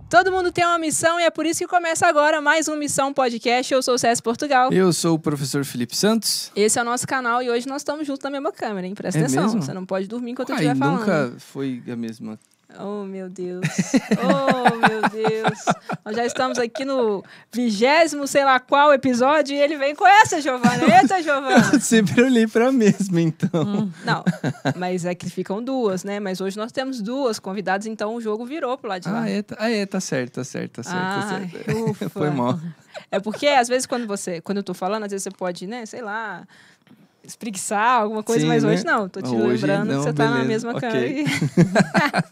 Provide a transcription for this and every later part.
Todo mundo tem uma missão e é por isso que começa agora mais um Missão Podcast. Eu sou o César Portugal. Eu sou o professor Felipe Santos. Esse é o nosso canal e hoje nós estamos juntos na mesma câmera, hein? Presta atenção, mesmo? você não pode dormir enquanto eu estiver falando. Nunca foi a mesma. Oh, meu Deus. Oh, meu Deus. Nós já estamos aqui no 20º, sei lá qual episódio, e ele vem com essa, Giovana. Eita, Giovana. Eu sempre olhei pra mesma, então. Não, mas é que ficam duas, né? Mas hoje nós temos duas convidadas, então o jogo virou pro lado de lá. Tá certo. Ufa. Foi mal. É porque, às vezes, quando eu tô falando, às vezes você pode, né, sei lá, espreguiçar alguma coisa, Sim, mas né? hoje não. Tô te Hoje lembrando não, que você tá na beleza, mesma ok. câmera.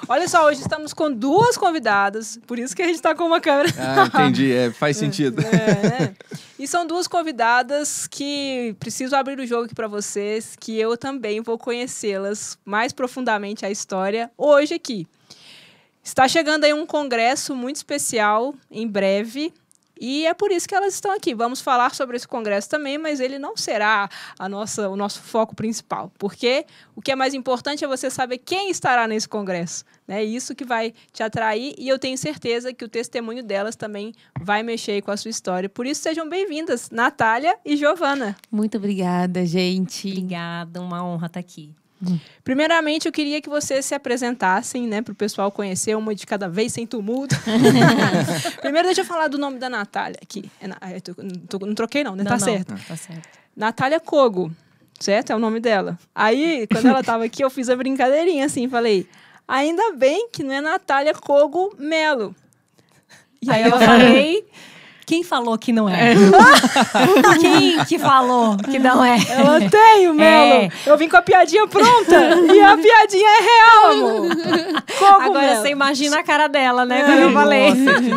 Olha só, hoje estamos com duas convidadas, por isso que a gente tá com uma câmera. Ah, entendi. Faz sentido. Né? E são duas convidadas que preciso abrir o jogo aqui para vocês, que eu também vou conhecê-las mais profundamente a história hoje aqui. Está chegando aí um congresso muito especial em breve. E é por isso que elas estão aqui. Vamos falar sobre esse congresso também, mas ele não será o nosso foco principal. Porque o que é mais importante é você saber quem estará nesse congresso. É isso que vai te atrair e eu tenho certeza que o testemunho delas também vai mexer com a sua história. Por isso, sejam bem-vindas, Natália e Giovana. Muito obrigada, gente. Obrigada, uma honra estar aqui. Primeiramente, eu queria que vocês se apresentassem, né, para o pessoal conhecer, uma de cada vez, sem tumulto. Primeiro, deixa eu falar do nome da Natália aqui. Não troquei não, né? Tá certo. Tá certo. Natália Kogo, certo? É o nome dela. Aí, quando ela estava aqui, eu fiz a brincadeirinha assim, falei, ainda bem que não é Natália Kogo Melo. E aí eu falei... Quem falou que não é? Quem que falou que não é? Ela tem o Melo. Eu vim com a piadinha pronta. E a piadinha é real, amor. Agora você imagina a cara dela, né? Quando eu falei.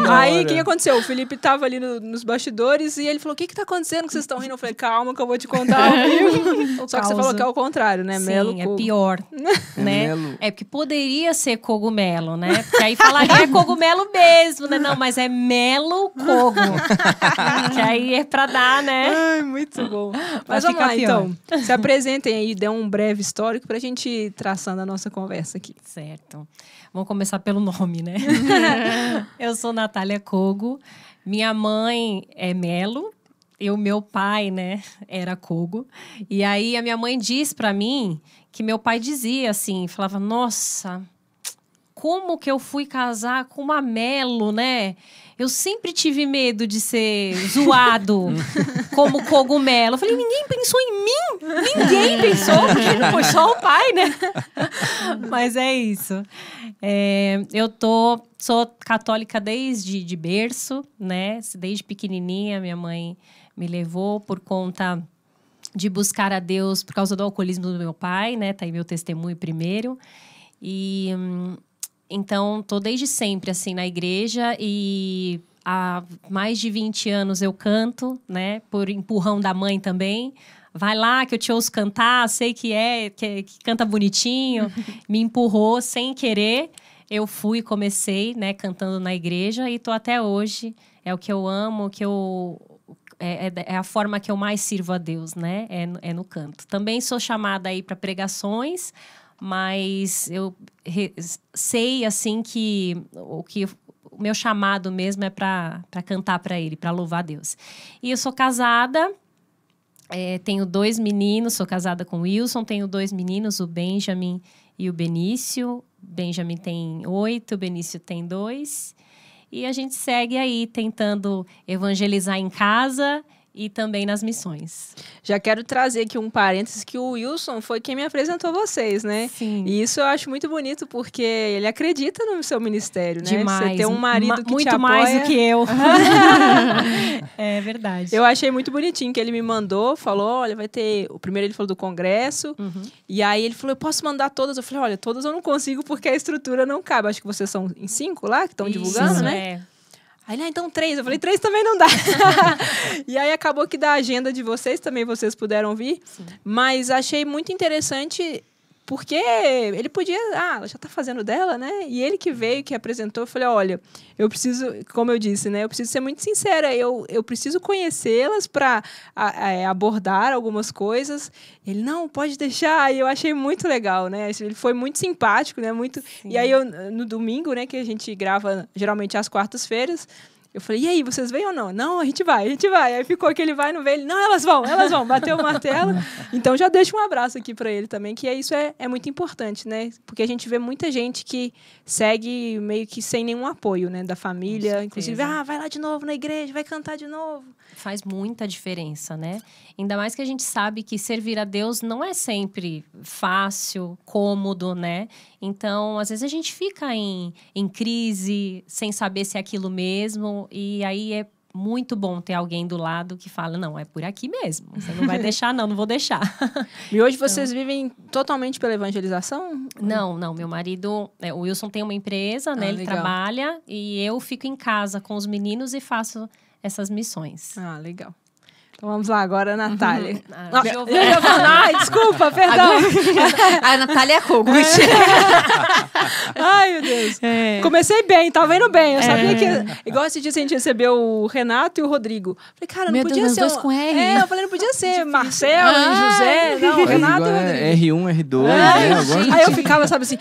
Aí, o que aconteceu? O Felipe tava ali nos bastidores e ele falou, o que tá acontecendo que vocês estão rindo? Eu falei, calma que eu vou te contar ao vivo. Só que você falou que é o contrário, né? Sim, Melo, é pior. Né? Melo. É porque poderia ser cogumelo, né? Porque aí falaria é cogumelo mesmo, né? Não, mas é melo cogo. Que aí é pra dar, né? Ai, muito bom. Mas vamos lá, então. Se apresentem aí, dê um breve histórico pra gente ir traçando a nossa conversa aqui. Certo. Vamos começar pelo nome, né? Eu sou Natália Kogo. Minha mãe é Melo. E o meu pai, né, era Kogo. E aí a minha mãe diz pra mim que meu pai dizia assim, falava, nossa, como que eu fui casar com uma Melo, né? Eu sempre tive medo de ser zoado como cogumelo. Eu falei, ninguém pensou em mim? Ninguém pensou, porque não foi só o pai, né? Mas é isso. Eu sou católica desde de berço, né? Desde pequenininha, minha mãe me levou por conta de buscar a Deus por causa do alcoolismo do meu pai, né? Tá aí meu testemunho primeiro. E... Então, tô desde sempre, assim, na igreja e há mais de 20 anos eu canto, né? Por empurrão da mãe também. Vai lá que eu te ouço cantar, sei que canta bonitinho. Me empurrou sem querer. Eu fui e comecei, né? Cantando na igreja e tô até hoje. É o que eu amo, é a forma que eu mais sirvo a Deus, né? É no canto. Também sou chamada aí para pregações, mas eu sei, assim, que o meu chamado mesmo é para cantar para Ele, para louvar a Deus. E eu sou casada, tenho 2 meninos, sou casada com o Wilson, tenho 2 meninos, o Benjamin e o Benício. Benjamin tem 8, o Benício tem 2. E a gente segue aí tentando evangelizar em casa e também nas missões. Já quero trazer aqui um parênteses que o Wilson foi quem me apresentou vocês, né? Sim. E isso eu acho muito bonito, porque ele acredita no seu ministério, né? Demais. Você ter um marido que muito te apoia. mais do que eu. É verdade. Eu achei muito bonitinho que ele me mandou, falou, olha, vai ter... O primeiro ele falou do congresso, e aí ele falou, eu posso mandar todas? Eu falei, olha, todas eu não consigo porque a estrutura não cabe. Acho que vocês são em 5 lá, que estão divulgando, né? Aí, então 3. Eu falei, 3 também não dá. E aí, acabou que da agenda de vocês, também vocês puderam vir. Sim. Mas achei muito interessante Porque ele podia... ela já tá fazendo dela, né? E ele que veio, que apresentou, eu falei, olha, eu preciso, como eu disse, né? Eu preciso ser muito sincera, eu preciso conhecê-las para abordar algumas coisas. Ele, não, pode deixar. E eu achei muito legal, né? Ele foi muito simpático, né? Muito... E aí, no domingo, né? Que a gente grava, geralmente, às quartas-feiras, eu falei, e aí, vocês vêm ou não? Não, a gente vai. Aí ficou que ele vai, não vem. Ele, não, elas vão. Bateu o martelo. Então, já deixo um abraço aqui para ele também, que isso é muito importante, né? Porque a gente vê muita gente que segue meio que sem nenhum apoio, né? Da família. Inclusive, vai lá de novo na igreja, vai cantar de novo. Faz muita diferença, né? Ainda mais que a gente sabe que servir a Deus não é sempre fácil, cômodo, né? Então, às vezes a gente fica em crise, sem saber se é aquilo mesmo. E aí é muito bom ter alguém do lado que fala, não, é por aqui mesmo. Você não vai deixar, não vou deixar. E hoje vocês vivem totalmente pela evangelização? Não. Meu marido, o Wilson tem uma empresa, né? Ele legal. trabalha e eu fico em casa com os meninos e faço essas missões. Legal. Então vamos lá agora, Natália. Giovana. Ai, desculpa, perdão. A Natália Kogo. Ai, meu Deus. Comecei bem, tava indo bem. Eu sabia que... Igual esse dia a gente recebeu o Renato e o Rodrigo. Falei, cara, não podia ser... dois com R. Eu falei, não podia ser Marcelo e José. Não, Renato e Rodrigo. R1, R2, né? Agora Aí eu ficava, sabe assim,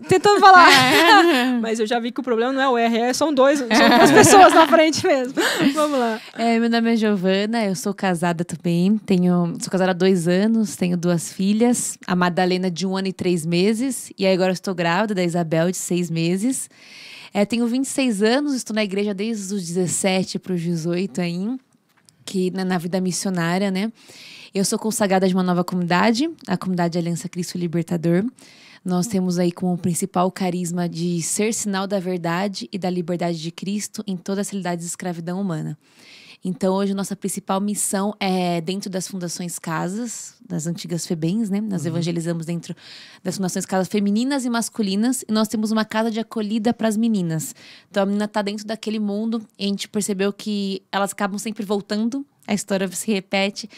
tentando falar. Mas eu já vi que o problema não é o R, são duas pessoas na frente mesmo. Vamos lá. Meu nome é Giovana, eu sou casada também. Sou casada há 2 anos, tenho 2 filhas. A Madalena de 1 ano e 3 meses. E aí agora eu estou grávida da Isabel, de 6 meses. Tenho 26 anos, estou na igreja desde os 17 para os 18 aí. Que na vida missionária, né? Eu sou consagrada de uma nova comunidade, a comunidade Aliança Cristo Libertador. Nós temos aí como principal carisma de ser sinal da verdade e da liberdade de Cristo em todas as realidades de escravidão humana. Então, hoje, nossa principal missão é dentro das fundações casas, das antigas FEBEMs, né? Nós evangelizamos dentro das fundações casas femininas e masculinas. E nós temos uma casa de acolhida para as meninas. Então, a menina está dentro daquele mundo e a gente percebeu que elas acabam sempre voltando. A história se repete.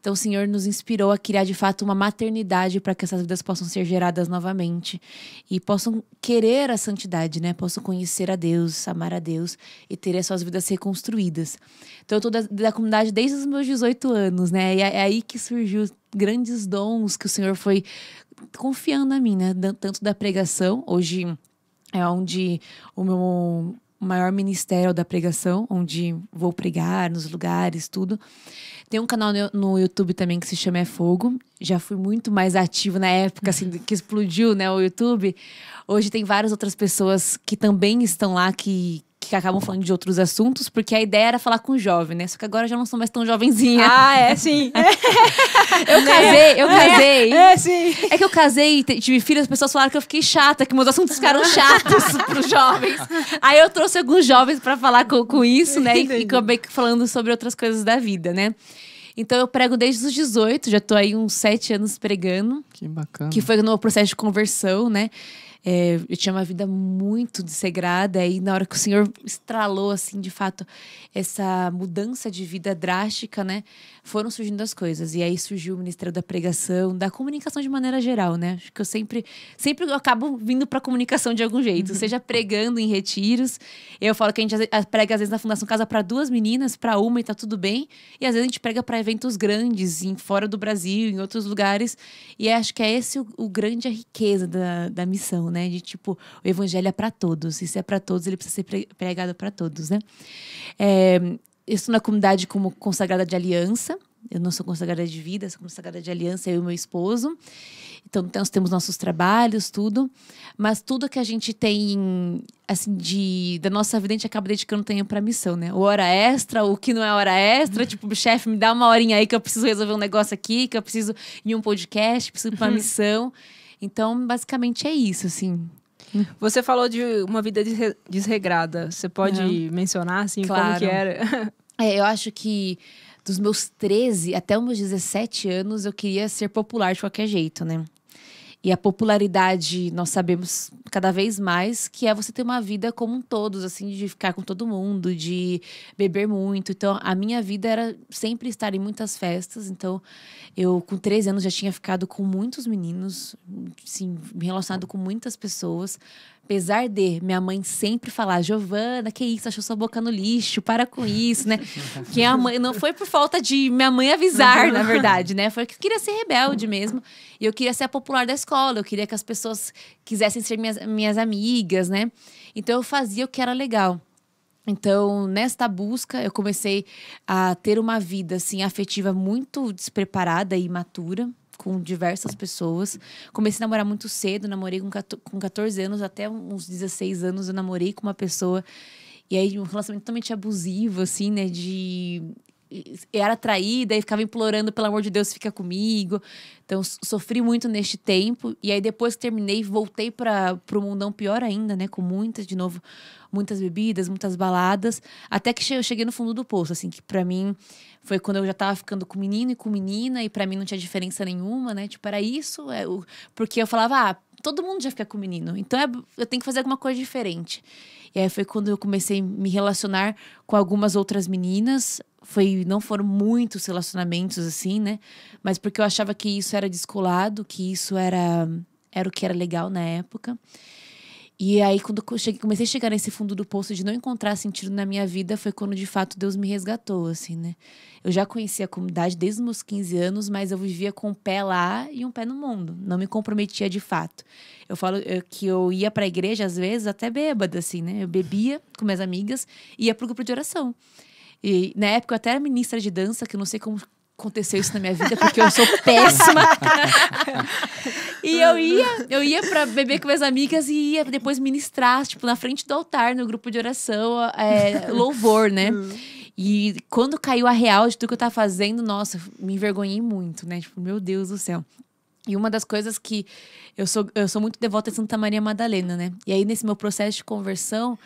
Então, o Senhor nos inspirou a criar, de fato, uma maternidade para que essas vidas possam ser geradas novamente. E possam querer a santidade, né? Possam conhecer a Deus, amar a Deus e ter as suas vidas reconstruídas. Então, eu estou da comunidade desde os meus 18 anos, né? E é aí que surgiu grandes dons que o Senhor foi confiando a mim, né? Tanto da pregação, hoje é onde o meu maior ministério da pregação, onde vou pregar nos lugares, tudo. Tem um canal no YouTube também que se chama É Fogo. Já fui muito mais ativo na época, assim, que explodiu, né, o YouTube. Hoje tem várias outras pessoas que também estão lá, que acabam falando de outros assuntos, porque a ideia era falar com o jovem, né? Só que agora eu já não sou mais tão jovenzinha. Sim. Eu casei. Sim. É que eu casei e tive filhos, as pessoas falaram que eu fiquei chata, que meus assuntos ficaram chatos pros jovens. Aí eu trouxe alguns jovens pra falar com isso, né? E acabei falando sobre outras coisas da vida, né? Então eu prego desde os 18, já tô aí uns 7 anos pregando. Que bacana. Que foi no processo de conversão, né? Eu tinha uma vida muito desregrada e na hora que o Senhor estralou, assim, de fato, essa mudança de vida drástica, né? Foram surgindo as coisas. E aí surgiu o Ministério da Pregação, da comunicação de maneira geral, né? Acho que eu sempre eu acabo vindo pra comunicação de algum jeito. Seja pregando em retiros. Eu falo que a gente prega, às vezes, na Fundação Casa pra 2 meninas, pra uma e tá tudo bem. E às vezes a gente prega pra eventos grandes, fora do Brasil, em outros lugares. E acho que é esse o grande riqueza da missão, né? De tipo, o evangelho é pra todos. E se é pra todos, ele precisa ser pregado pra todos, né? Eu estou na comunidade como consagrada de aliança. Eu não sou consagrada de vida, sou consagrada de aliança, eu e meu esposo. Então, nós temos nossos trabalhos, tudo. Mas tudo que a gente tem, assim, da nossa vida, a gente acaba dedicando tempo pra missão, né? O hora extra, o que não é hora extra. Tipo, chefe, me dá uma horinha aí que eu preciso resolver um negócio aqui, que eu preciso ir em um podcast, preciso ir pra missão. Então, basicamente é isso, assim. Você falou de uma vida desregrada. Você pode mencionar, assim, Claro. como que era? Eu acho que dos meus 13 até os meus 17 anos, eu queria ser popular de qualquer jeito, né? E a popularidade, nós sabemos cada vez mais que é você ter uma vida como um todos, assim, de ficar com todo mundo, de beber muito. Então, a minha vida era sempre estar em muitas festas. Então, eu, com 13 anos, já tinha ficado com muitos meninos, assim, me relacionado com muitas pessoas. Apesar de minha mãe sempre falar, Giovana, que isso, achou sua boca no lixo, para com isso, né? Que a mãe, não foi por falta de minha mãe avisar, na verdade, né? Foi que eu queria ser rebelde mesmo. E eu queria ser a popular da escola, eu queria que as pessoas quisessem ser minhas amigas, né? Então eu fazia o que era legal. Então, nesta busca, eu comecei a ter uma vida, assim, afetiva muito despreparada e imatura, com diversas pessoas. Comecei a namorar muito cedo, namorei com 14 anos, até uns 16 anos eu namorei com uma pessoa. E aí, um relacionamento totalmente abusivo, assim, né? Era traída e ficava implorando, pelo amor de Deus, fica comigo. Então, sofri muito neste tempo. E aí, depois que terminei, voltei para o mundão pior ainda, né? Com muitas bebidas, muitas baladas. Até que eu cheguei no fundo do poço, assim, que pra mim foi quando eu já tava ficando com menino e com menina. E pra mim não tinha diferença nenhuma, né? Tipo, era isso. Porque eu falava, todo mundo já fica com menino. Então, eu tenho que fazer alguma coisa diferente. E aí foi quando eu comecei a me relacionar com algumas outras meninas. Não foram muitos relacionamentos, assim, né? Mas porque eu achava que isso era descolado, que isso era o que era legal na época. E aí, quando eu comecei a chegar nesse fundo do poço de não encontrar sentido na minha vida, foi quando, de fato, Deus me resgatou, assim, né? Eu já conhecia a comunidade desde os meus 15 anos, mas eu vivia com um pé lá e um pé no mundo. Não me comprometia de fato. Eu falo que eu ia pra igreja, às vezes, até bêbada, assim, né? Eu bebia com minhas amigas e ia pro grupo de oração. E, na época, eu até era ministra de dança, que eu não sei como aconteceu isso na minha vida, porque eu sou péssima. E eu ia pra beber com minhas amigas e ia depois ministrar, tipo, na frente do altar, no grupo de oração, louvor, né? E quando caiu a real de tudo que eu tava fazendo, nossa, me envergonhei muito, né? Tipo, meu Deus do céu. E uma das coisas que eu sou muito devota a Santa Maria Madalena, né? E aí, nesse meu processo de conversão,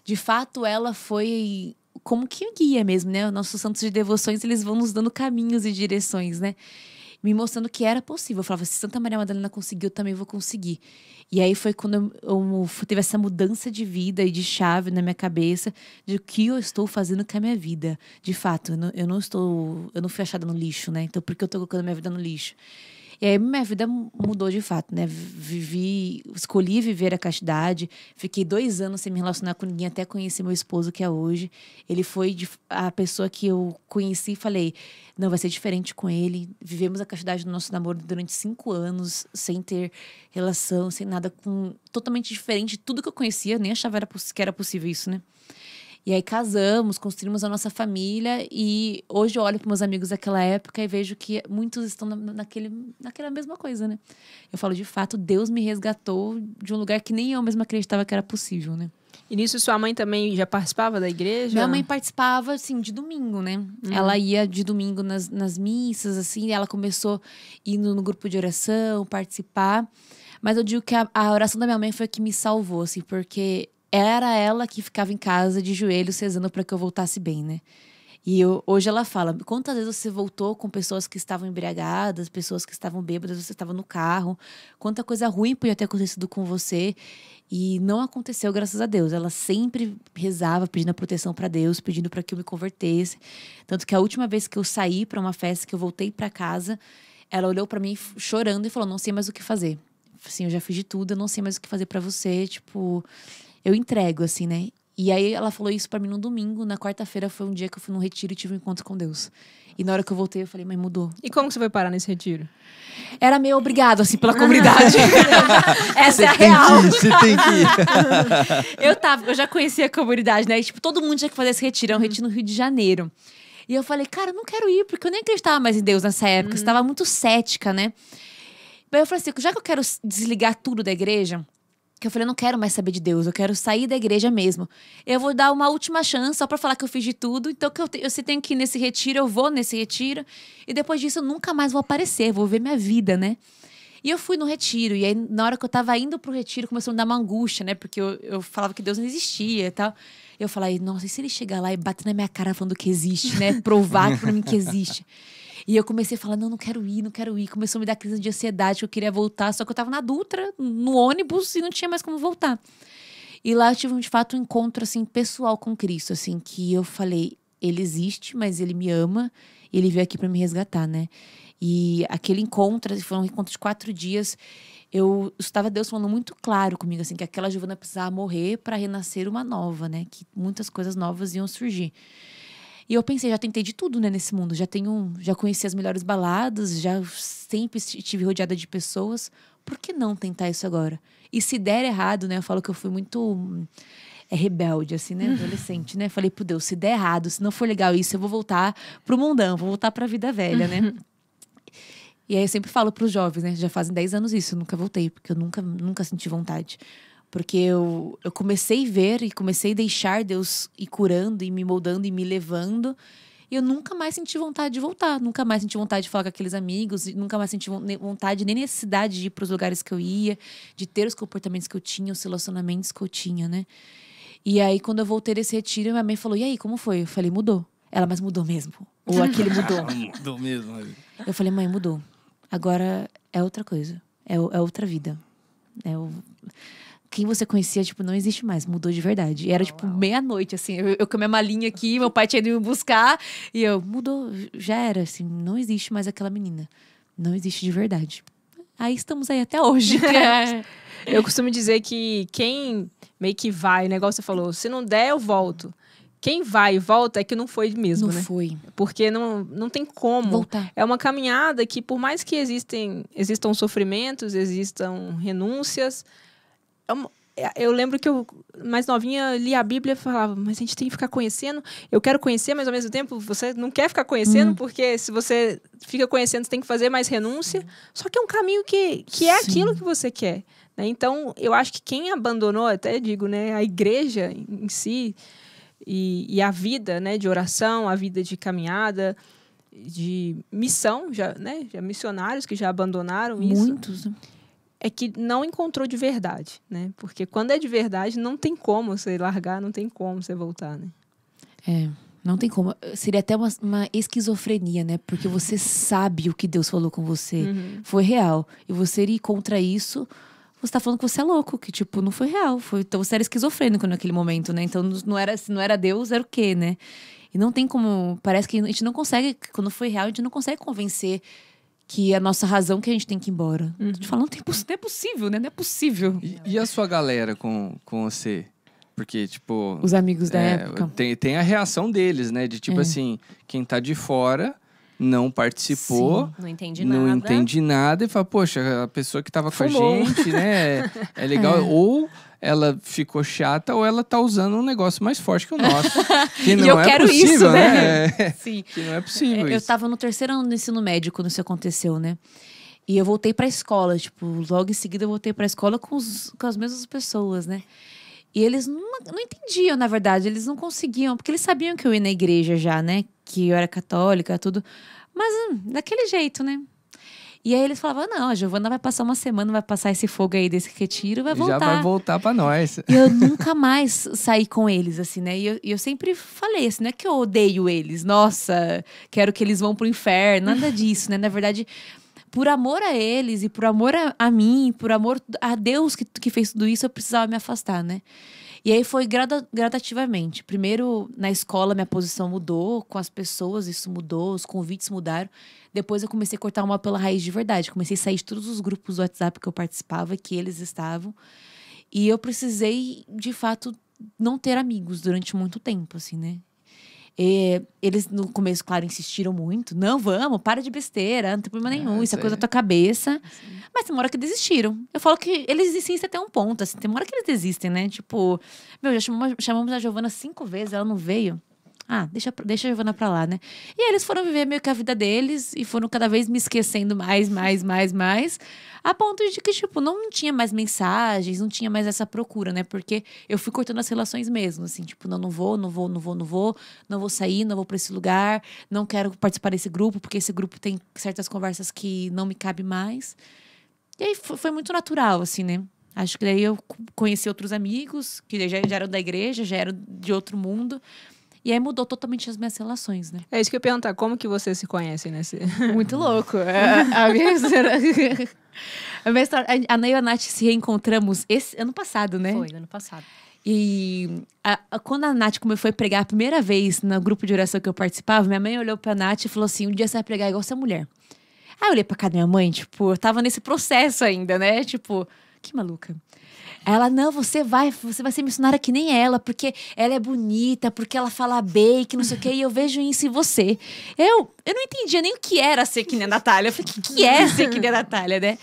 de fato, ela foi como que guia mesmo, né? Os nossos santos de devoções, eles vão nos dando caminhos e direções, né? Me mostrando que era possível. Eu falava, se Santa Maria Madalena conseguiu, eu também vou conseguir. E aí foi quando eu teve essa mudança de vida e de chave na minha cabeça de o que eu estou fazendo com a minha vida. De fato, eu não fui achada no lixo, né? Então, por que eu estou colocando minha vida no lixo? E aí minha vida mudou de fato, né? Escolhi viver a castidade. Fiquei 2 anos sem me relacionar com ninguém até conhecer meu esposo, que é hoje. Ele foi a pessoa que eu conheci e falei, não, vai ser diferente com ele. Vivemos a castidade do nosso namoro durante 5 anos, sem ter relação, sem nada, totalmente diferente de tudo que eu conhecia. Nem achava que era possível isso, né? E aí casamos, construímos a nossa família e hoje eu olho para meus amigos daquela época e vejo que muitos estão naquela mesma coisa, né? Eu falo, de fato, Deus me resgatou de um lugar que nem eu mesma acreditava que era possível, né? E nisso sua mãe também já participava da igreja? Minha mãe participava, assim, de domingo, né? Ela ia de domingo nas missas, assim, ela começou indo no grupo de oração, participar. Mas eu digo que a oração da minha mãe foi a que me salvou, assim, porque era ela que ficava em casa de joelhos rezando para que eu voltasse bem, né? E hoje ela fala, quantas vezes você voltou com pessoas que estavam embriagadas, pessoas que estavam bêbadas, você estava no carro, quanta coisa ruim podia ter acontecido com você e não aconteceu, graças a Deus. Ela sempre rezava pedindo a proteção para Deus, pedindo para que eu me convertesse. Tanto que a última vez que eu saí para uma festa, que eu voltei para casa, ela olhou para mim chorando e falou, não sei mais o que fazer. Assim, eu já fiz de tudo, eu não sei mais o que fazer para você, tipo, eu entrego, assim, né? E aí ela falou isso pra mim no domingo. Na quarta-feira foi um dia que eu fui num retiro e tive um encontro com Deus. E na hora que eu voltei, eu falei, mãe, mudou. E como você foi parar nesse retiro? Era meio obrigado, assim, pela comunidade. Essa é a real. Você tem que ir. Eu já conhecia a comunidade, né? E, tipo, todo mundo tinha que fazer esse retiro. É um retiro no Rio de Janeiro. E eu falei, cara, eu não quero ir, porque eu nem acreditava mais em Deus nessa época. Eu estava muito cética, né? Aí eu falei assim, já que eu quero desligar tudo da igreja, que eu falei, eu não quero mais saber de Deus, eu quero sair da igreja mesmo. Eu vou dar uma última chance só pra falar que eu fiz de tudo. Então, se tenho que ir nesse retiro, eu vou nesse retiro. E depois disso, eu nunca mais vou aparecer, vou ver minha vida, né? E eu fui no retiro. E aí, na hora que eu tava indo pro retiro, começou a me dar uma angústia, né? Porque eu falava que Deus não existia e tal. Eu falei, nossa, e se ele chegar lá e bater na minha cara falando que existe, né? Provar pra mim que existe. E eu comecei a falar, não quero ir, não quero ir. Começou a me dar crise de ansiedade, que eu queria voltar. Só que eu tava na Dutra, no ônibus, e não tinha mais como voltar. E lá eu tive, de fato, um encontro, assim, pessoal com Cristo, assim, que eu falei, ele existe, mas ele me ama, e ele veio aqui pra me resgatar, né? E aquele encontro, foi um encontro de 4 dias, eu estava Deus falando muito claro comigo, assim, que aquela Giovana precisava morrer para renascer uma nova, né? Que muitas coisas novas iam surgir. E eu pensei, já tentei de tudo, né, nesse mundo. Já conheci as melhores baladas, já sempre estive rodeada de pessoas. Por que não tentar isso agora? E se der errado, né? Eu falo que eu fui muito rebelde, assim, né? Adolescente, né? Falei, Deus, se der errado, se não for legal isso, eu vou voltar pro mundão, vou voltar pra vida velha, né? E aí eu sempre falo pros jovens, né? Já fazem 10 anos isso, eu nunca voltei, porque eu nunca senti vontade. Porque eu comecei a ver e comecei a deixar Deus ir curando e me moldando e me levando. E eu nunca mais senti vontade de voltar. Nunca mais senti vontade de falar com aqueles amigos. Nunca mais senti vontade, nem necessidade de ir para os lugares que eu ia. De ter os comportamentos que eu tinha, os relacionamentos que eu tinha, né? E aí, quando eu voltei desse retiro, minha mãe falou, e aí, como foi? Eu falei, mudou. Ela, mas mudou mesmo. Ou aquele mudou. Mudou mesmo. Eu falei, mãe, mudou. Agora é outra coisa. É outra vida. Quem você conhecia, tipo, não existe mais. Mudou de verdade. E era, tipo, meia-noite, assim. Eu com a minha malinha aqui, meu pai tinha ido me buscar. E eu, mudou. Já era, assim. Não existe mais aquela menina. Não existe de verdade. Aí estamos aí até hoje. Eu costumo dizer que quem meio que vai, o negócio você falou, se não der, eu volto. Quem vai e volta é que não foi mesmo, não né? foi. Porque não tem como. Voltar. É uma caminhada que, por mais que existam sofrimentos, existam renúncias... Eu lembro que eu, mais novinha, li a Bíblia e falava, mas a gente tem que ficar conhecendo. Eu quero conhecer, mas ao mesmo tempo você não quer ficar conhecendo, porque se você fica conhecendo, você tem que fazer mais renúncia. Só que é um caminho que é aquilo que você quer. Né? Então, eu acho que quem abandonou, até digo, né, a igreja em si e a vida, né, de oração, a vida de caminhada, de missão, já missionários que já abandonaram isso. Muitos. É que não encontrou de verdade, né? Porque quando é de verdade, não tem como você largar, não tem como você voltar, né? Não tem como. Seria até uma esquizofrenia, né? Porque você sabe o que Deus falou com você. Foi real. E você ir contra isso, você tá falando que você é louco. Que, tipo, não foi real. Então você era esquizofrênico naquele momento, né? Então se não era Deus, era o quê, né? E não tem como... Parece que a gente não consegue... Quando foi real, a gente não consegue convencer... que a nossa razão que a gente tem que ir embora. A gente fala, não é possível, né? Não é possível. E a sua galera com você? Porque, tipo... Os amigos da época. Tem a reação deles, né? De tipo assim, quem tá de fora não participou. Sim, não entende nada. E fala, poxa, a pessoa que tava Fumou. com a gente, né? É legal. Ou ela ficou chata ou ela tá usando um negócio mais forte que o nosso. Que não eu é quero possível, isso, né? Sim. Que não é possível Eu isso. tava no 3º ano do ensino médio quando isso aconteceu, né? E eu voltei pra escola, tipo, logo em seguida eu voltei pra escola com as mesmas pessoas, né? E eles não entendiam, na verdade, eles não conseguiam, porque eles sabiam que eu ia na igreja já, né? Que eu era católica, tudo. Mas daquele jeito, né? E aí eles falavam, não, a Giovana vai passar uma semana, vai passar esse fogo aí desse retiro, vai voltar. Já vai voltar pra nós. E eu nunca mais saí com eles, assim, né? E eu sempre falei, assim, não é que eu odeio eles. Nossa, quero que eles vão pro inferno. Nada disso, né? Na verdade, por amor a eles e por amor a mim, por amor a Deus que fez tudo isso, eu precisava me afastar, né? E aí foi gradativamente. Primeiro, na escola, minha posição mudou, com as pessoas isso mudou, os convites mudaram. Depois eu comecei a cortar uma pela raiz de verdade. Comecei a sair de todos os grupos do WhatsApp que eu participava, que eles estavam. E eu precisei, de fato, não ter amigos durante muito tempo, assim, né? Eles, no começo, claro, insistiram muito. Não, vamos, para de besteira, não tem problema nenhum, isso é coisa da tua cabeça. Sim. Mas tem uma hora que desistiram. Eu falo que eles insistem até um ponto, assim, tem uma hora que eles desistem, né? Tipo, já chamamos a Giovana 5 vezes, ela não veio. Deixa a Giovana pra lá, né? E aí eles foram viver meio que a vida deles e foram cada vez me esquecendo mais, a ponto de que, tipo, não tinha mais mensagens, não tinha mais essa procura, né? Porque eu fui cortando as relações mesmo, assim, tipo, não vou sair, não vou pra esse lugar, não quero participar desse grupo, porque esse grupo tem certas conversas que não me cabe mais. E aí foi muito natural, assim, né? Acho que daí eu conheci outros amigos, que já eram da igreja, já eram de outro mundo. E aí mudou totalmente as minhas relações, né? É isso que eu ia perguntar, como que vocês se conhecem nesse... Muito louco. A minha história... A minha história... A Ney e a Nath se reencontramos esse ano passado, né? Foi, ano passado. E quando a Nath foi pregar a primeira vez no grupo de oração que eu participava, minha mãe olhou pra Nath e falou assim, um dia você vai pregar igual essa mulher. Aí eu olhei pra cara da minha mãe, tipo, eu tava nesse processo ainda, né? Tipo, que maluca. Aí ela, não, você vai ser missionária que nem ela, porque ela é bonita, porque ela fala bem, que não sei o quê, e eu vejo isso em você. Eu não entendia nem o que era ser que nem a Natália. Eu falei, o que é ser que nem a Natália, né?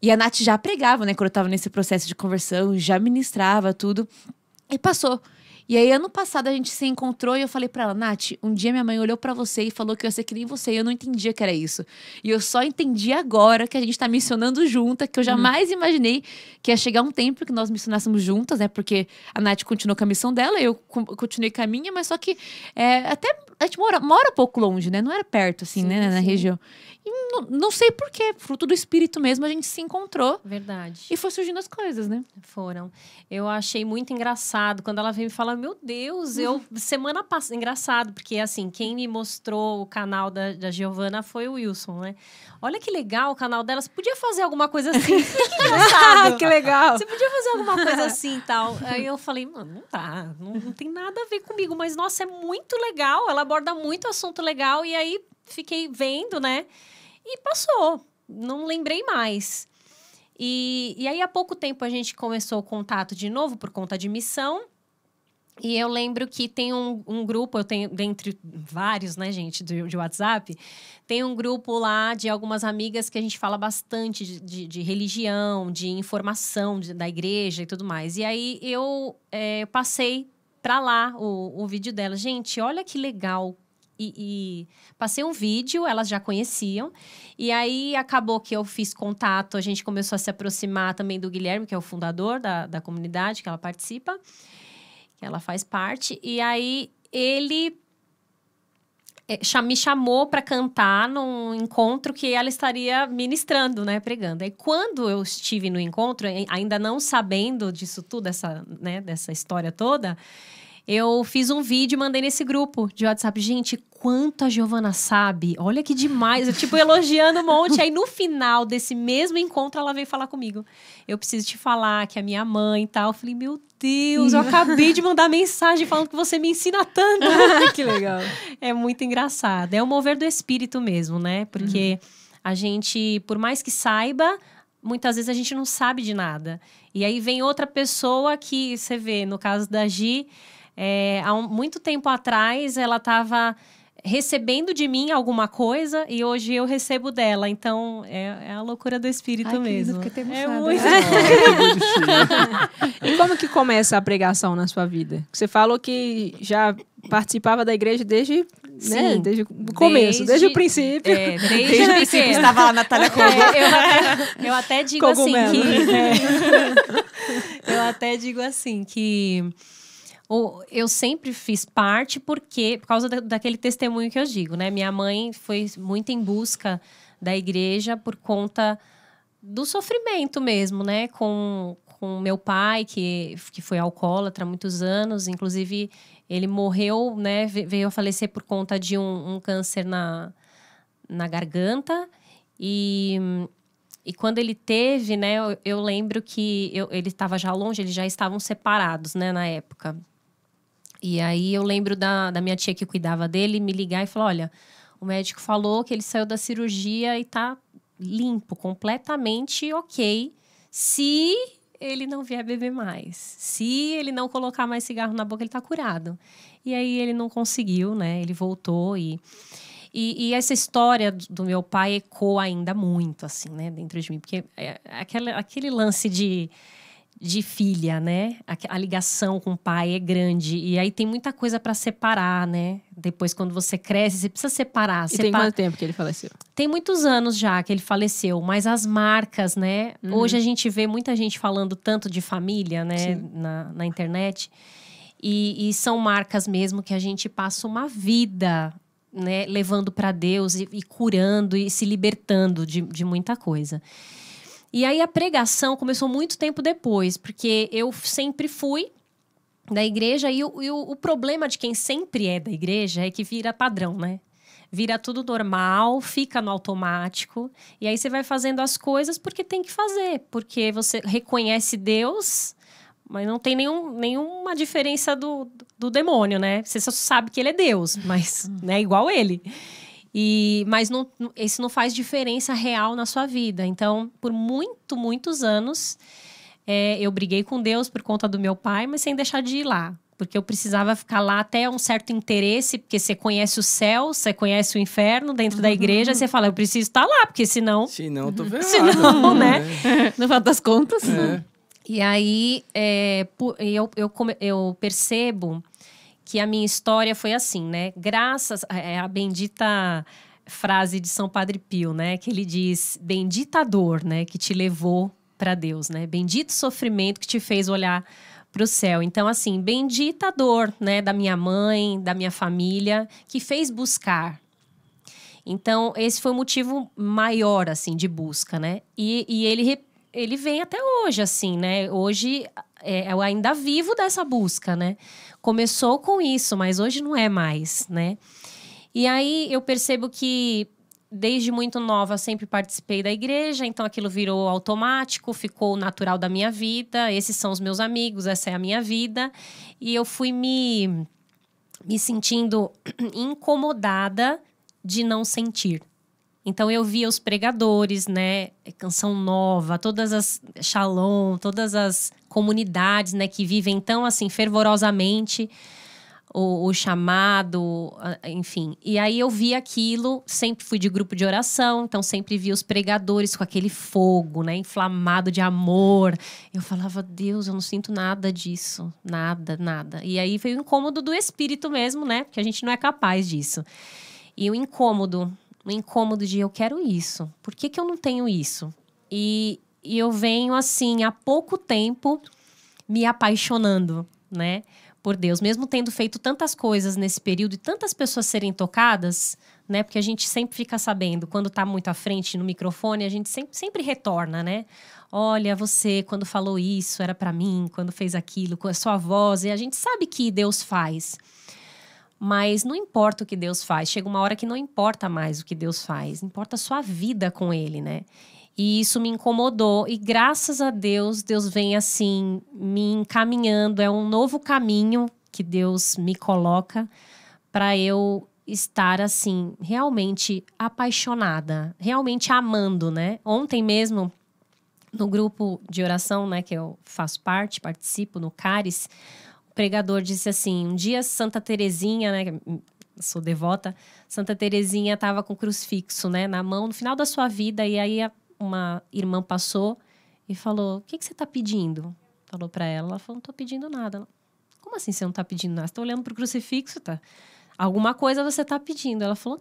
E a Nath já pregava, né? Quando eu tava nesse processo de conversão, já ministrava tudo. E passou. E aí, ano passado, a gente se encontrou e eu falei pra ela, Nath, um dia minha mãe olhou pra você e falou que eu ia ser que nem você. E eu não entendia que era isso. E eu só entendi agora que a gente tá missionando junta, que eu jamais imaginei que ia chegar um tempo que nós missionássemos juntas, né? Porque a Nath continuou com a missão dela, eu continuei com a minha, mas só que até a gente mora pouco longe, né? Não era perto, assim, Sim, né? Na sim. região. E não sei porquê, fruto do Espírito mesmo, a gente se encontrou. Verdade. E foi surgindo as coisas, né? Foram. Eu achei muito engraçado quando ela veio me falar, meu Deus, eu semana passada, engraçado, porque assim, quem me mostrou o canal da Giovana foi o Wilson, né? Olha que legal o canal dela, você podia fazer alguma coisa assim. Que engraçado. Que legal! Você podia fazer alguma coisa assim e tal. Aí eu falei, mano, não tá, não tem nada a ver comigo, mas nossa, é muito legal, ela aborda muito assunto legal, e aí fiquei vendo, né? E passou, não lembrei mais. E aí, há pouco tempo, a gente começou o contato de novo por conta de missão. E eu lembro que tem um grupo, eu tenho, dentre vários, né, gente, de WhatsApp, tem um grupo lá de algumas amigas que a gente fala bastante de religião, de informação da igreja e tudo mais. E aí, eu passei para lá o vídeo dela. Gente, olha que legal. E passei um vídeo, elas já conheciam. E aí, acabou que eu fiz contato, a gente começou a se aproximar também do Guilherme, que é o fundador da comunidade que ela participa, que ela faz parte. E aí, ele me chamou para cantar num encontro que ela estaria ministrando, né, pregando. Aí, quando eu estive no encontro, ainda não sabendo disso tudo, dessa história toda, eu fiz um vídeo e mandei nesse grupo de WhatsApp. Gente, quanto a Giovana sabe. Olha que demais. Eu, tipo, elogiando um monte. Aí, no final desse mesmo encontro, ela veio falar comigo. Eu preciso te falar que a minha mãe e tal. Eu falei, meu Deus, eu acabei de mandar mensagem falando que você me ensina tanto. Que legal. É muito engraçado. É o mover do espírito mesmo, né? Porque a gente, por mais que saiba, muitas vezes a gente não sabe de nada. E aí vem outra pessoa que, você vê, no caso da Gi... há muito tempo atrás, ela estava recebendo de mim alguma coisa e hoje eu recebo dela. Então, é a loucura do espírito mesmo. É muito... E como que começa a pregação na sua vida? Você falou que já participava da igreja desde o começo, desde o princípio. Desde o princípio. Estava lá a Natália Cogo. Eu até digo Cogumelo. eu até digo assim que eu sempre fiz parte por causa daquele testemunho que eu digo, né? Minha mãe foi muito em busca da igreja por conta do sofrimento mesmo, né? Com meu pai, que foi alcoólatra há muitos anos. Inclusive, ele morreu, né? Veio a falecer por conta de um câncer na garganta. E quando ele teve, né? Eu lembro que ele estava já longe, eles já estavam separados, né? Na época. E aí eu lembro da minha tia que cuidava dele me ligar e falar, olha, o médico falou que ele saiu da cirurgia e tá limpo, completamente ok, se ele não vier beber mais. Se ele não colocar mais cigarro na boca, ele tá curado. E aí ele não conseguiu, né? Ele voltou e essa história do meu pai ecoa ainda muito, assim, né? Dentro de mim. Porque aquele lance de filha, né? A ligação com o pai é grande. E aí tem muita coisa para separar, né? Depois, quando você cresce, você precisa separar. E tem quanto tempo que ele faleceu? Tem muitos anos já que ele faleceu. Mas as marcas, né? Hoje a gente vê muita gente falando tanto de família, né? Na internet. E são marcas mesmo que a gente passa uma vida, né? Levando para Deus e curando e se libertando de muita coisa. E aí a pregação começou muito tempo depois, porque eu sempre fui, da igreja. E o problema de quem sempre é da igreja é que vira padrão, né? Vira tudo normal, fica no automático. E aí você vai fazendo as coisas porque tem que fazer. Porque você reconhece Deus, mas não tem nenhuma diferença do demônio, né? Você só sabe que ele é Deus, mas não é igual ele. Mas isso não faz diferença real na sua vida. Então, por muitos anos, eu briguei com Deus por conta do meu pai, mas sem deixar de ir lá. Porque eu precisava ficar lá até um certo interesse, porque você conhece o céu, você conhece o inferno dentro da igreja, você fala, eu preciso estar lá, porque senão... Senão eu tô ferrado. Senão, né? No final das contas. E aí, eu percebo que a minha história foi assim, né? Graças à bendita frase de São Padre Pio, né? Que ele diz, bendita dor, né? Que te levou para Deus, né? Bendito sofrimento que te fez olhar para o céu. Então, assim, bendita dor, né, da minha mãe, da minha família, que fez buscar. Então, esse foi o motivo maior, assim, de busca, né? E ele vem até hoje, assim, né? Hoje, eu ainda vivo dessa busca, né? Começou com isso, mas hoje não é mais, né? E aí, eu percebo que desde muito nova, sempre participei da igreja, então aquilo virou automático, ficou natural da minha vida. Esses são os meus amigos, essa é a minha vida. E eu fui me sentindo incomodada de não sentir. Então, eu via os pregadores, né? Canção Nova, todas as Shalom, todas as comunidades, né? Que vivem tão, assim, fervorosamente o chamado, enfim. E aí eu vi aquilo, sempre fui de grupo de oração, então sempre vi os pregadores com aquele fogo, né, inflamado de amor. Eu falava, Deus, eu não sinto nada disso, nada. E aí veio o incômodo do espírito mesmo, né, porque a gente não é capaz disso. E o incômodo de eu quero isso, por que eu não tenho isso? E eu venho, assim, há pouco tempo me apaixonando, né, por Deus, mesmo tendo feito tantas coisas nesse período e tantas pessoas serem tocadas, né? Porque a gente sempre fica sabendo, quando tá muito à frente no microfone, a gente sempre retorna, né? Olha, você, quando falou isso, era para mim, quando fez aquilo, com a sua voz, e a gente sabe que Deus faz. Mas não importa o que Deus faz, chega uma hora que não importa mais o que Deus faz, importa a sua vida com Ele, né? E isso me incomodou. E graças a Deus, Deus vem assim, me encaminhando. É um novo caminho que Deus me coloca para eu estar assim, realmente apaixonada. Realmente amando, né? Ontem mesmo, no grupo de oração, né, que eu faço parte, participo, no Caris, o pregador disse assim, um dia Santa Terezinha, né, sou devota, Santa Terezinha estava com crucifixo, né, na mão, no final da sua vida, e aí uma irmã passou e falou, o que você está pedindo? Falou para ela. Ela falou, não estou pedindo nada. Ela, como assim você não está pedindo nada? Você está olhando para o crucifixo, tá? Alguma coisa você está pedindo. Ela falou,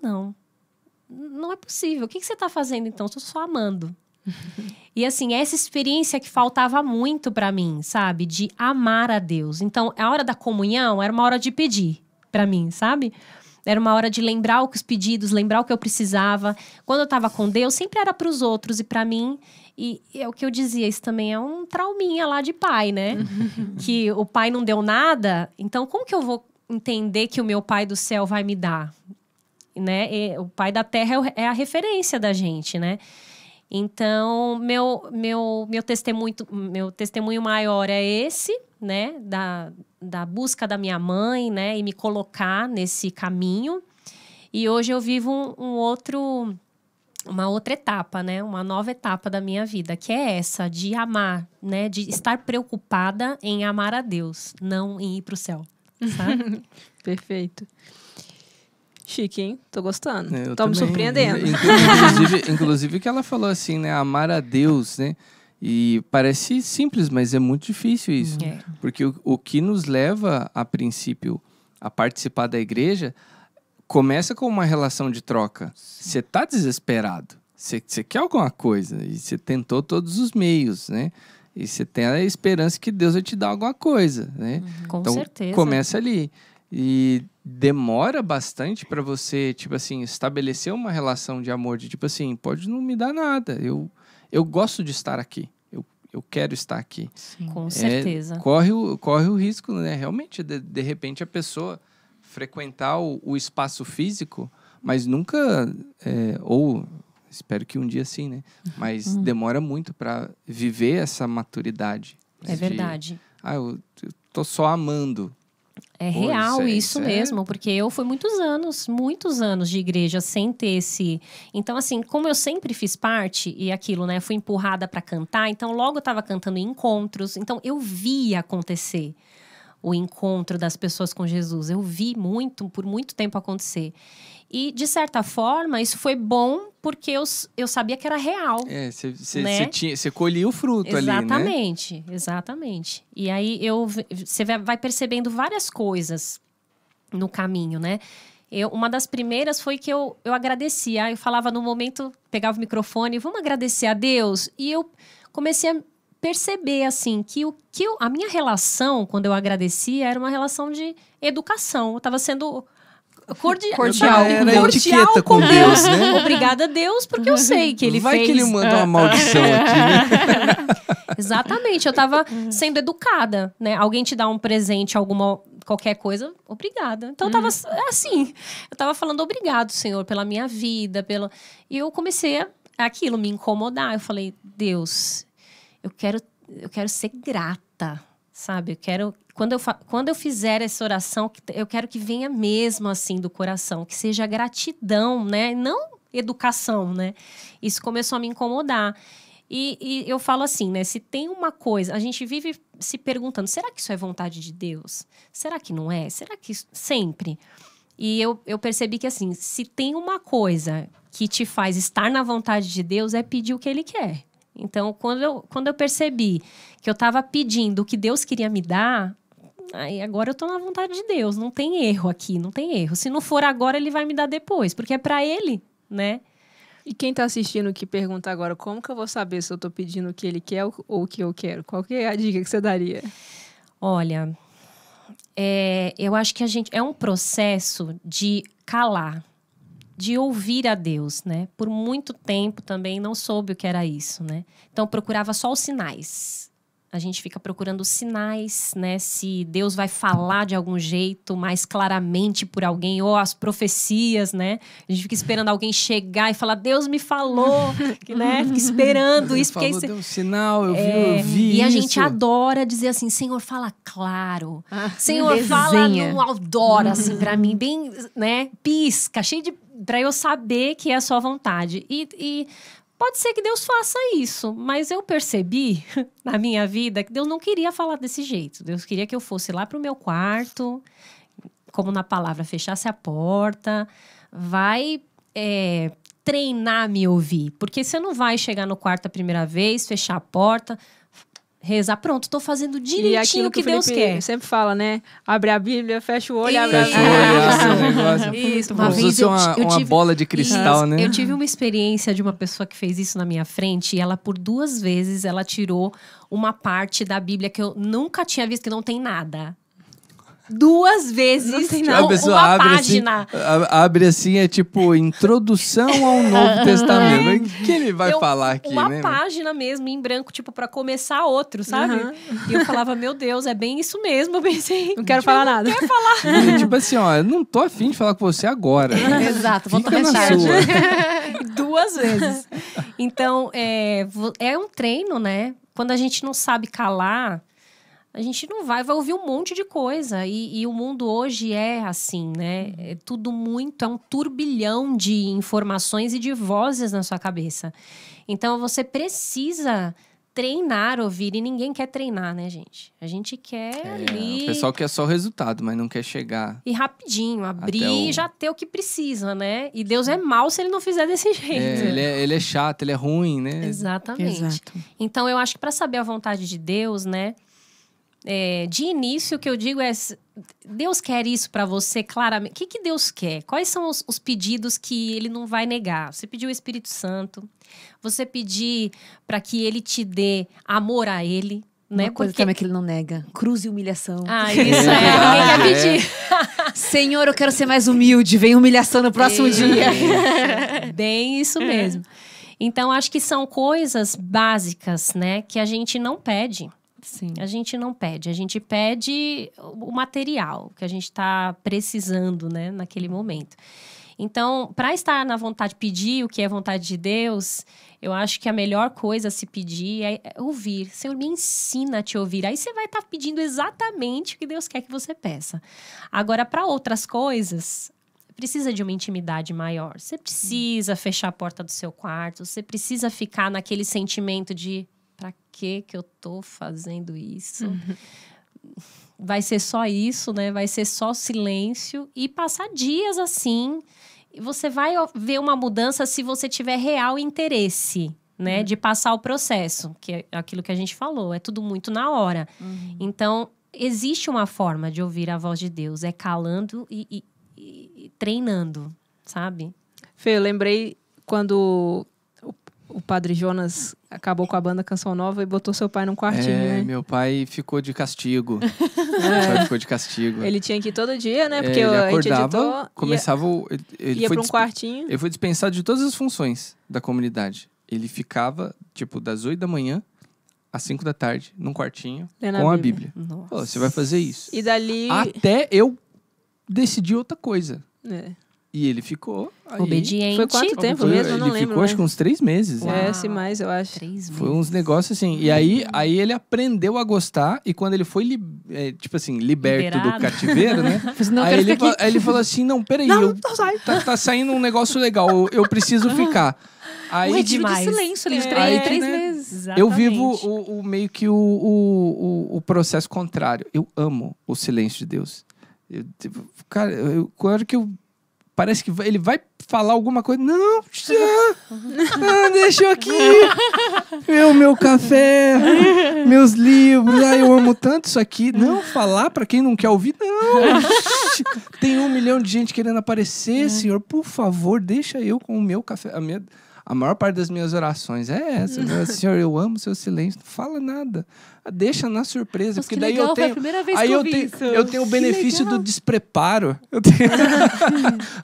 não é possível. O que você está fazendo então? Estou só amando. E assim, essa experiência que faltava muito para mim, sabe? De amar a Deus. Então, a hora da comunhão era uma hora de pedir para mim, sabe? Era uma hora de lembrar os pedidos, lembrar o que eu precisava. Quando eu estava com Deus, sempre era para os outros e para mim. E é o que eu dizia, isso também é um trauminha lá de pai, né? Que o pai não deu nada, então como que eu vou entender que o meu pai do céu vai me dar? Né? O pai da terra é a referência da gente, né? Então, meu testemunho maior é esse, né? Da busca da minha mãe, né? E me colocar nesse caminho. E hoje eu vivo uma outra etapa, né? Uma nova etapa da minha vida, que é essa de amar, né? De estar preocupada em amar a Deus, não em ir pro céu, sabe? Perfeito. Chique, hein? Tô gostando. Eu Tô me também. surpreendendo. Inclusive que ela falou assim, né? Amar a Deus, né? E parece simples, mas é muito difícil isso. Porque o que nos leva, a princípio, a participar da igreja, começa com uma relação de troca. Você tá desesperado. Você quer alguma coisa. E você tentou todos os meios, né? E você tem a esperança que Deus vai te dar alguma coisa, né? Com então, certeza. Começa ali. E demora bastante para você, tipo assim, estabelecer uma relação de amor, de tipo assim, pode não me dar nada, eu gosto de estar aqui, eu quero estar aqui. Com certeza. Corre o risco, né? Realmente, de repente, a pessoa frequentar o espaço físico, mas nunca... ou espero que um dia sim, né? Mas demora muito para viver essa maturidade. É verdade. Eu tô só amando. É real isso mesmo, porque eu fui muitos anos de igreja sem ter esse... Então, assim, como eu sempre fiz parte, e aquilo, né? Fui empurrada para cantar, então logo eu estava cantando em encontros. Então, eu via acontecer o encontro das pessoas com Jesus. Eu vi por muito tempo acontecer. E, de certa forma, isso foi bom porque eu sabia que era real. Você colhia o fruto ali, né? Exatamente. E aí, você vai percebendo várias coisas no caminho, né? Uma das primeiras foi que eu agradecia. Eu falava no momento, pegava o microfone, vamos agradecer a Deus. E eu comecei a perceber, assim, que a minha relação, quando eu agradecia, era uma relação de educação. Eu estava sendo... cordial com Deus, né? Obrigada a Deus, porque eu sei que Ele fez. Vai que Ele manda uma maldição aqui, né? Exatamente, eu tava sendo educada, né? Alguém te dá um presente, qualquer coisa, obrigada. Então eu tava assim, eu tava falando obrigado, Senhor, pela minha vida, E eu comecei aquilo me incomodar. Eu falei, Deus, eu quero ser grata, sabe? Quando eu fizer essa oração, eu quero que venha mesmo assim do coração, que seja gratidão, né? Não educação, né? Isso começou a me incomodar. E eu falo assim, né? Se tem uma coisa, a gente vive se perguntando, será que isso é vontade de Deus? Será que não é? Será que sempre? E eu percebi que assim, se tem uma coisa que te faz estar na vontade de Deus, é pedir o que Ele quer. Então, quando eu percebi que eu estava pedindo o que Deus queria me dar, aí agora eu estou na vontade de Deus. Não tem erro aqui, não tem erro. Se não for agora, Ele vai me dar depois, porque é para Ele, né? E quem está assistindo que pergunta agora, como que eu vou saber se eu estou pedindo o que Ele quer ou o que eu quero? Qual que é a dica que você daria? Olha, eu acho que é um processo de calar, de ouvir a Deus, né? Por muito tempo também não soube o que era isso, né? Então, procurava só os sinais. A gente fica procurando os sinais, né? Se Deus vai falar de algum jeito mais claramente por alguém, ou as profecias, né? A gente fica esperando alguém chegar e falar, Deus me falou, né? Fica esperando isso. Falou, deu um sinal, eu vi e a isso. gente adora dizer assim, Senhor, fala claro. Senhor, fala num outdoor, assim, pra mim, bem, né? Pisca, cheio de... Pra eu saber que é a sua vontade. E pode ser que Deus faça isso, mas eu percebi na minha vida que Deus não queria falar desse jeito. Deus queria que eu fosse lá pro meu quarto, como na palavra, fechasse a porta, vai treinar a me ouvir. Porque você não vai chegar no quarto a primeira vez, fechar a porta, rezar, pronto, tô fazendo direitinho o que Deus quer. Sempre fala, né? Abre a Bíblia, fecha o olho, abre a Bíblia. Isso, uma vez uma bola de cristal, né? Eu tive uma experiência de uma pessoa que fez isso na minha frente e ela, por 2 vezes, ela tirou uma parte da Bíblia que eu nunca tinha visto, que não tem nada. 2 vezes, não tem nada. A pessoa uma abre página. Assim, abre assim, é tipo introdução ao Novo Testamento. O que ele vai falar aqui, uma né? Uma página mesmo, em branco, tipo, pra começar outro, sabe? E eu falava, meu Deus, é bem isso mesmo. Eu pensei, não quero falar nada. Não quero falar. Tipo assim, ó, eu não tô afim de falar com você agora. Exato, volta mais tarde. 2 vezes. Então, é um treino, né? Quando a gente não sabe calar, a gente não vai ouvir um monte de coisa. E o mundo hoje é assim, né? É tudo muito, é um turbilhão de informações e de vozes na sua cabeça. Então, você precisa treinar, ouvir. E ninguém quer treinar, né, gente? A gente quer ali... O pessoal quer só o resultado, mas não quer chegar... E rapidinho, abrir e já ter o que precisa, né? E Deus é mau se Ele não fizer desse jeito. Ele é chato, ele é ruim, né? Exatamente. Exato. Então, eu acho que para saber a vontade de Deus, né? De início, o que eu digo é... Deus quer isso para você claramente. O que Deus quer? Quais são os pedidos que Ele não vai negar? Você pediu o Espírito Santo. Você pedir para que Ele te dê amor a Ele. Né? Uma coisa também que Ele não nega. Cruz e humilhação. Ah, isso ninguém quer pedir. Senhor, eu quero ser mais humilde. Vem humilhação no próximo dia. Bem isso mesmo. Então, acho que são coisas básicas, né? Que a gente não pede. Sim. A gente não pede. A gente pede o material que a gente está precisando, né? Naquele momento. Então, para estar na vontade de pedir o que é vontade de Deus, eu acho que a melhor coisa a se pedir é ouvir. Senhor, me ensina a te ouvir. Aí você vai estar pedindo exatamente o que Deus quer que você peça. Agora, para outras coisas, precisa de uma intimidade maior. Você precisa fechar a porta do seu quarto. Você precisa ficar naquele sentimento de para que eu tô fazendo isso? Vai ser só isso, né? Vai ser só silêncio e passar dias assim. E você vai ver uma mudança se você tiver real interesse, né? De passar o processo, que é aquilo que a gente falou. É tudo muito na hora. Então, existe uma forma de ouvir a voz de Deus. É calando e treinando, sabe? Fê, eu lembrei quando o Padre Jonas acabou com a banda Canção Nova e botou seu pai num quartinho, né? Meu pai ficou de castigo. Meu pai ficou de castigo. Ele tinha que ir todo dia, né? Porque ele a gente acordava, editou, começava... ia para um quartinho. Ele foi dispensado de todas as funções da comunidade. Ele ficava, tipo, das 8 da manhã às 5 da tarde, num quartinho, com a Bíblia. Pô, você vai fazer isso. E dali... Até eu decidir outra coisa. É. E ele ficou... Aí, obediente. Foi quanto tempo mesmo? Eu não ele lembro. ficou, acho que uns 3 meses. Uau. Se mais, eu acho. 3 meses. Foi uns negócios assim. E aí ele aprendeu a gostar. E quando ele foi, tipo assim, liberto do cativeiro, né? Aí ele falou assim, não, peraí. Tá saindo um negócio legal. Eu preciso ficar. Aí, Um retiro de silêncio ali de 3 meses. Exatamente. Eu vivo meio que o processo contrário. Eu amo o silêncio de Deus. Cara, claro que parece que ele vai falar alguma coisa. Não, deixa eu aqui. Meu café, meus livros. Eu amo tanto isso aqui. Não, falar pra quem não quer ouvir, não. Tem 1 milhão de gente querendo aparecer, Senhor. Por favor, deixa eu com o meu café. A maior parte das minhas orações é essa. Senhor, eu amo seu silêncio. Não fala nada. Deixa na surpresa. Nossa, porque que daí legal, eu tenho, foi a primeira vez aí que eu eu vi tenho, isso. eu tenho o Que benefício legal. do despreparo. Eu tenho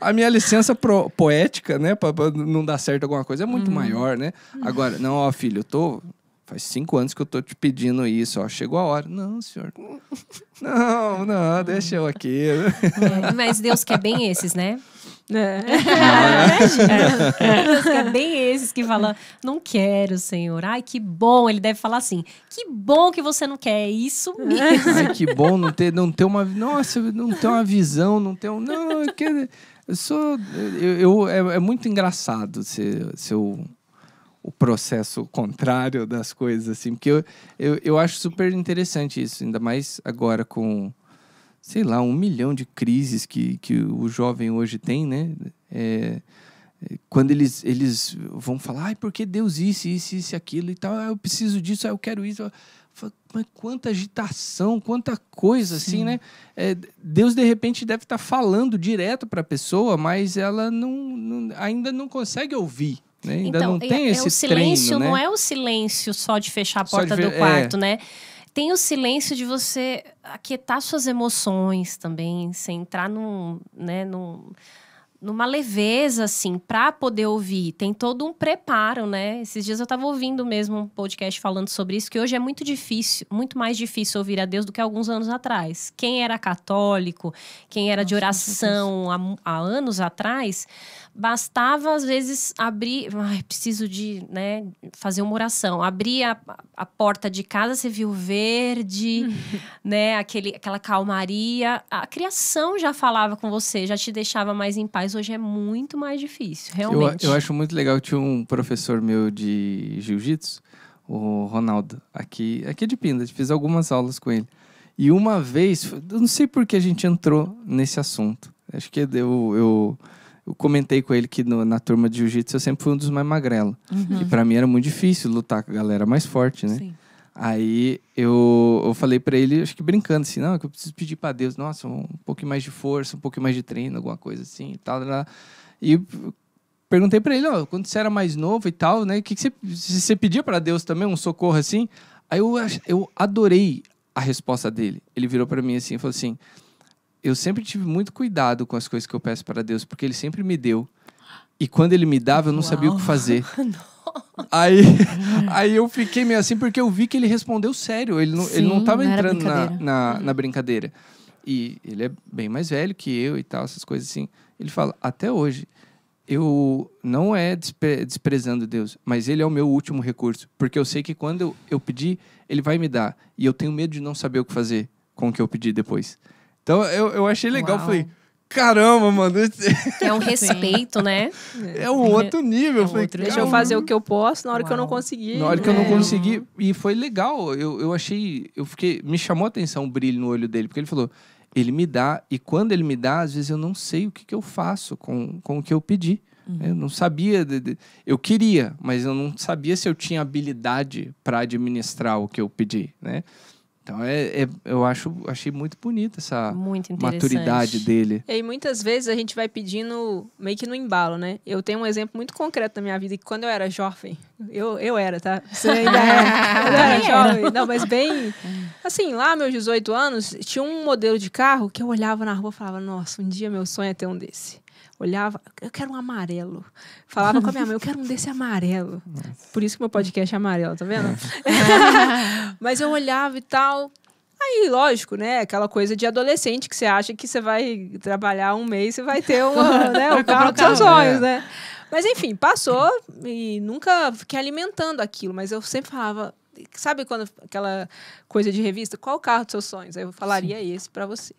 a minha licença poética, né? Pra não dar certo alguma coisa, é muito maior, né? Agora, não, ó, filho, faz 5 anos que eu tô te pedindo isso, ó. Chegou a hora. Não, senhor. Não, deixa eu aqui. Mas Deus quer bem esses, né? É. Deus quer bem esses que falam, não quero, Senhor. Ai, que bom. Ele deve falar assim, que bom que você não quer, é isso mesmo. Ai, que bom não ter uma... Nossa, não ter uma visão, não ter um... Não, é muito engraçado ser o processo contrário das coisas, assim. Porque eu acho super interessante isso, ainda mais agora com... sei lá, 1 milhão de crises que o jovem hoje tem, né? Quando eles vão falar, ai, por que Deus isso, aquilo e tal, eu preciso disso, eu quero isso. Mas quanta agitação, quanta coisa, assim, né? Deus, de repente, deve estar falando direto para a pessoa, mas ela ainda não consegue ouvir. Né? Ainda então, não tem esse o silêncio treino, né? não é o silêncio só de fechar a porta do quarto, né? Tem o silêncio de você aquietar suas emoções também, você entrar numa leveza, assim, para poder ouvir. Tem todo um preparo, né? Esses dias eu estava ouvindo mesmo um podcast falando sobre isso, que hoje é muito difícil, muito mais difícil ouvir a Deus do que alguns anos atrás. Quem era católico, quem era de oração há anos atrás, bastava, às vezes, abrir... Ai, preciso de, né, fazer uma oração. Abrir a porta de casa, você viu verde, né? Aquela calmaria. A criação já falava com você, já te deixava mais em paz. Hoje é muito mais difícil, realmente. Eu acho muito legal. Tinha um professor meu de jiu-jitsu, o Ronaldo, aqui de Pindas. Fiz algumas aulas com ele. E uma vez, eu não sei por que a gente entrou nesse assunto. Acho que eu comentei com ele que na turma de jiu-jitsu eu sempre fui um dos mais magrelos. E pra mim era muito difícil lutar com a galera mais forte, né? Sim. Aí eu falei pra ele, acho que brincando assim, não, que eu preciso pedir pra Deus, nossa, um pouquinho mais de força, um pouquinho mais de treino, alguma coisa assim e tal. E perguntei pra ele, ó, quando você era mais novo e tal, né, que você pedia pra Deus também, um socorro assim? Aí eu adorei a resposta dele. Ele virou pra mim assim e falou assim, eu sempre tive muito cuidado com as coisas que eu peço para Deus, porque Ele sempre me deu. E quando Ele me dava, eu não sabia o que fazer. Aí eu fiquei meio assim, porque eu vi que ele respondeu sério. Ele não tava entrando na brincadeira. E ele é bem mais velho que eu e tal, essas coisas assim. Ele fala, até hoje, eu não é desprezando Deus, mas ele é o meu último recurso. Porque eu sei que quando eu pedir, ele vai me dar. E eu tenho medo de não saber o que fazer com o que eu pedi depois. Então, eu achei legal. Uau. Falei, caramba, mano. É um respeito, né? É um outro nível. Eu falei, Deixa eu fazer o que eu posso na hora que eu não consegui. Na hora que eu não consegui. E foi legal. Eu achei... Me chamou a atenção o brilho no olho dele. Porque ele falou, ele me dá. E quando ele me dá, às vezes eu não sei o que eu faço com o que eu pedi. Eu não sabia... Eu queria, mas eu não sabia se eu tinha habilidade para administrar o que eu pedi, né? Então, eu achei muito bonita essa maturidade dele. E aí, muitas vezes, a gente vai pedindo meio que no embalo, né? Eu tenho um exemplo muito concreto na minha vida, que quando eu era jovem, eu era, tá? Você ainda eu era jovem. Não, mas bem... Assim, lá, meus 18 anos, tinha um modelo de carro que eu olhava na rua e falava, nossa, um dia meu sonho é ter um desse. Olhava, eu quero um amarelo. Falava com a minha mãe, eu quero um desse amarelo. Nossa. Por isso que meu podcast é amarelo, tá vendo? Mas eu olhava e tal. Aí, lógico, né? Aquela coisa de adolescente que você acha que você vai trabalhar um mês, você vai ter o carro dos seus sonhos, né? Mas enfim, passou e nunca fiquei alimentando aquilo. Mas eu sempre falava, sabe quando aquela coisa de revista? Qual o carro dos seus sonhos? Aí eu falaria esse pra você.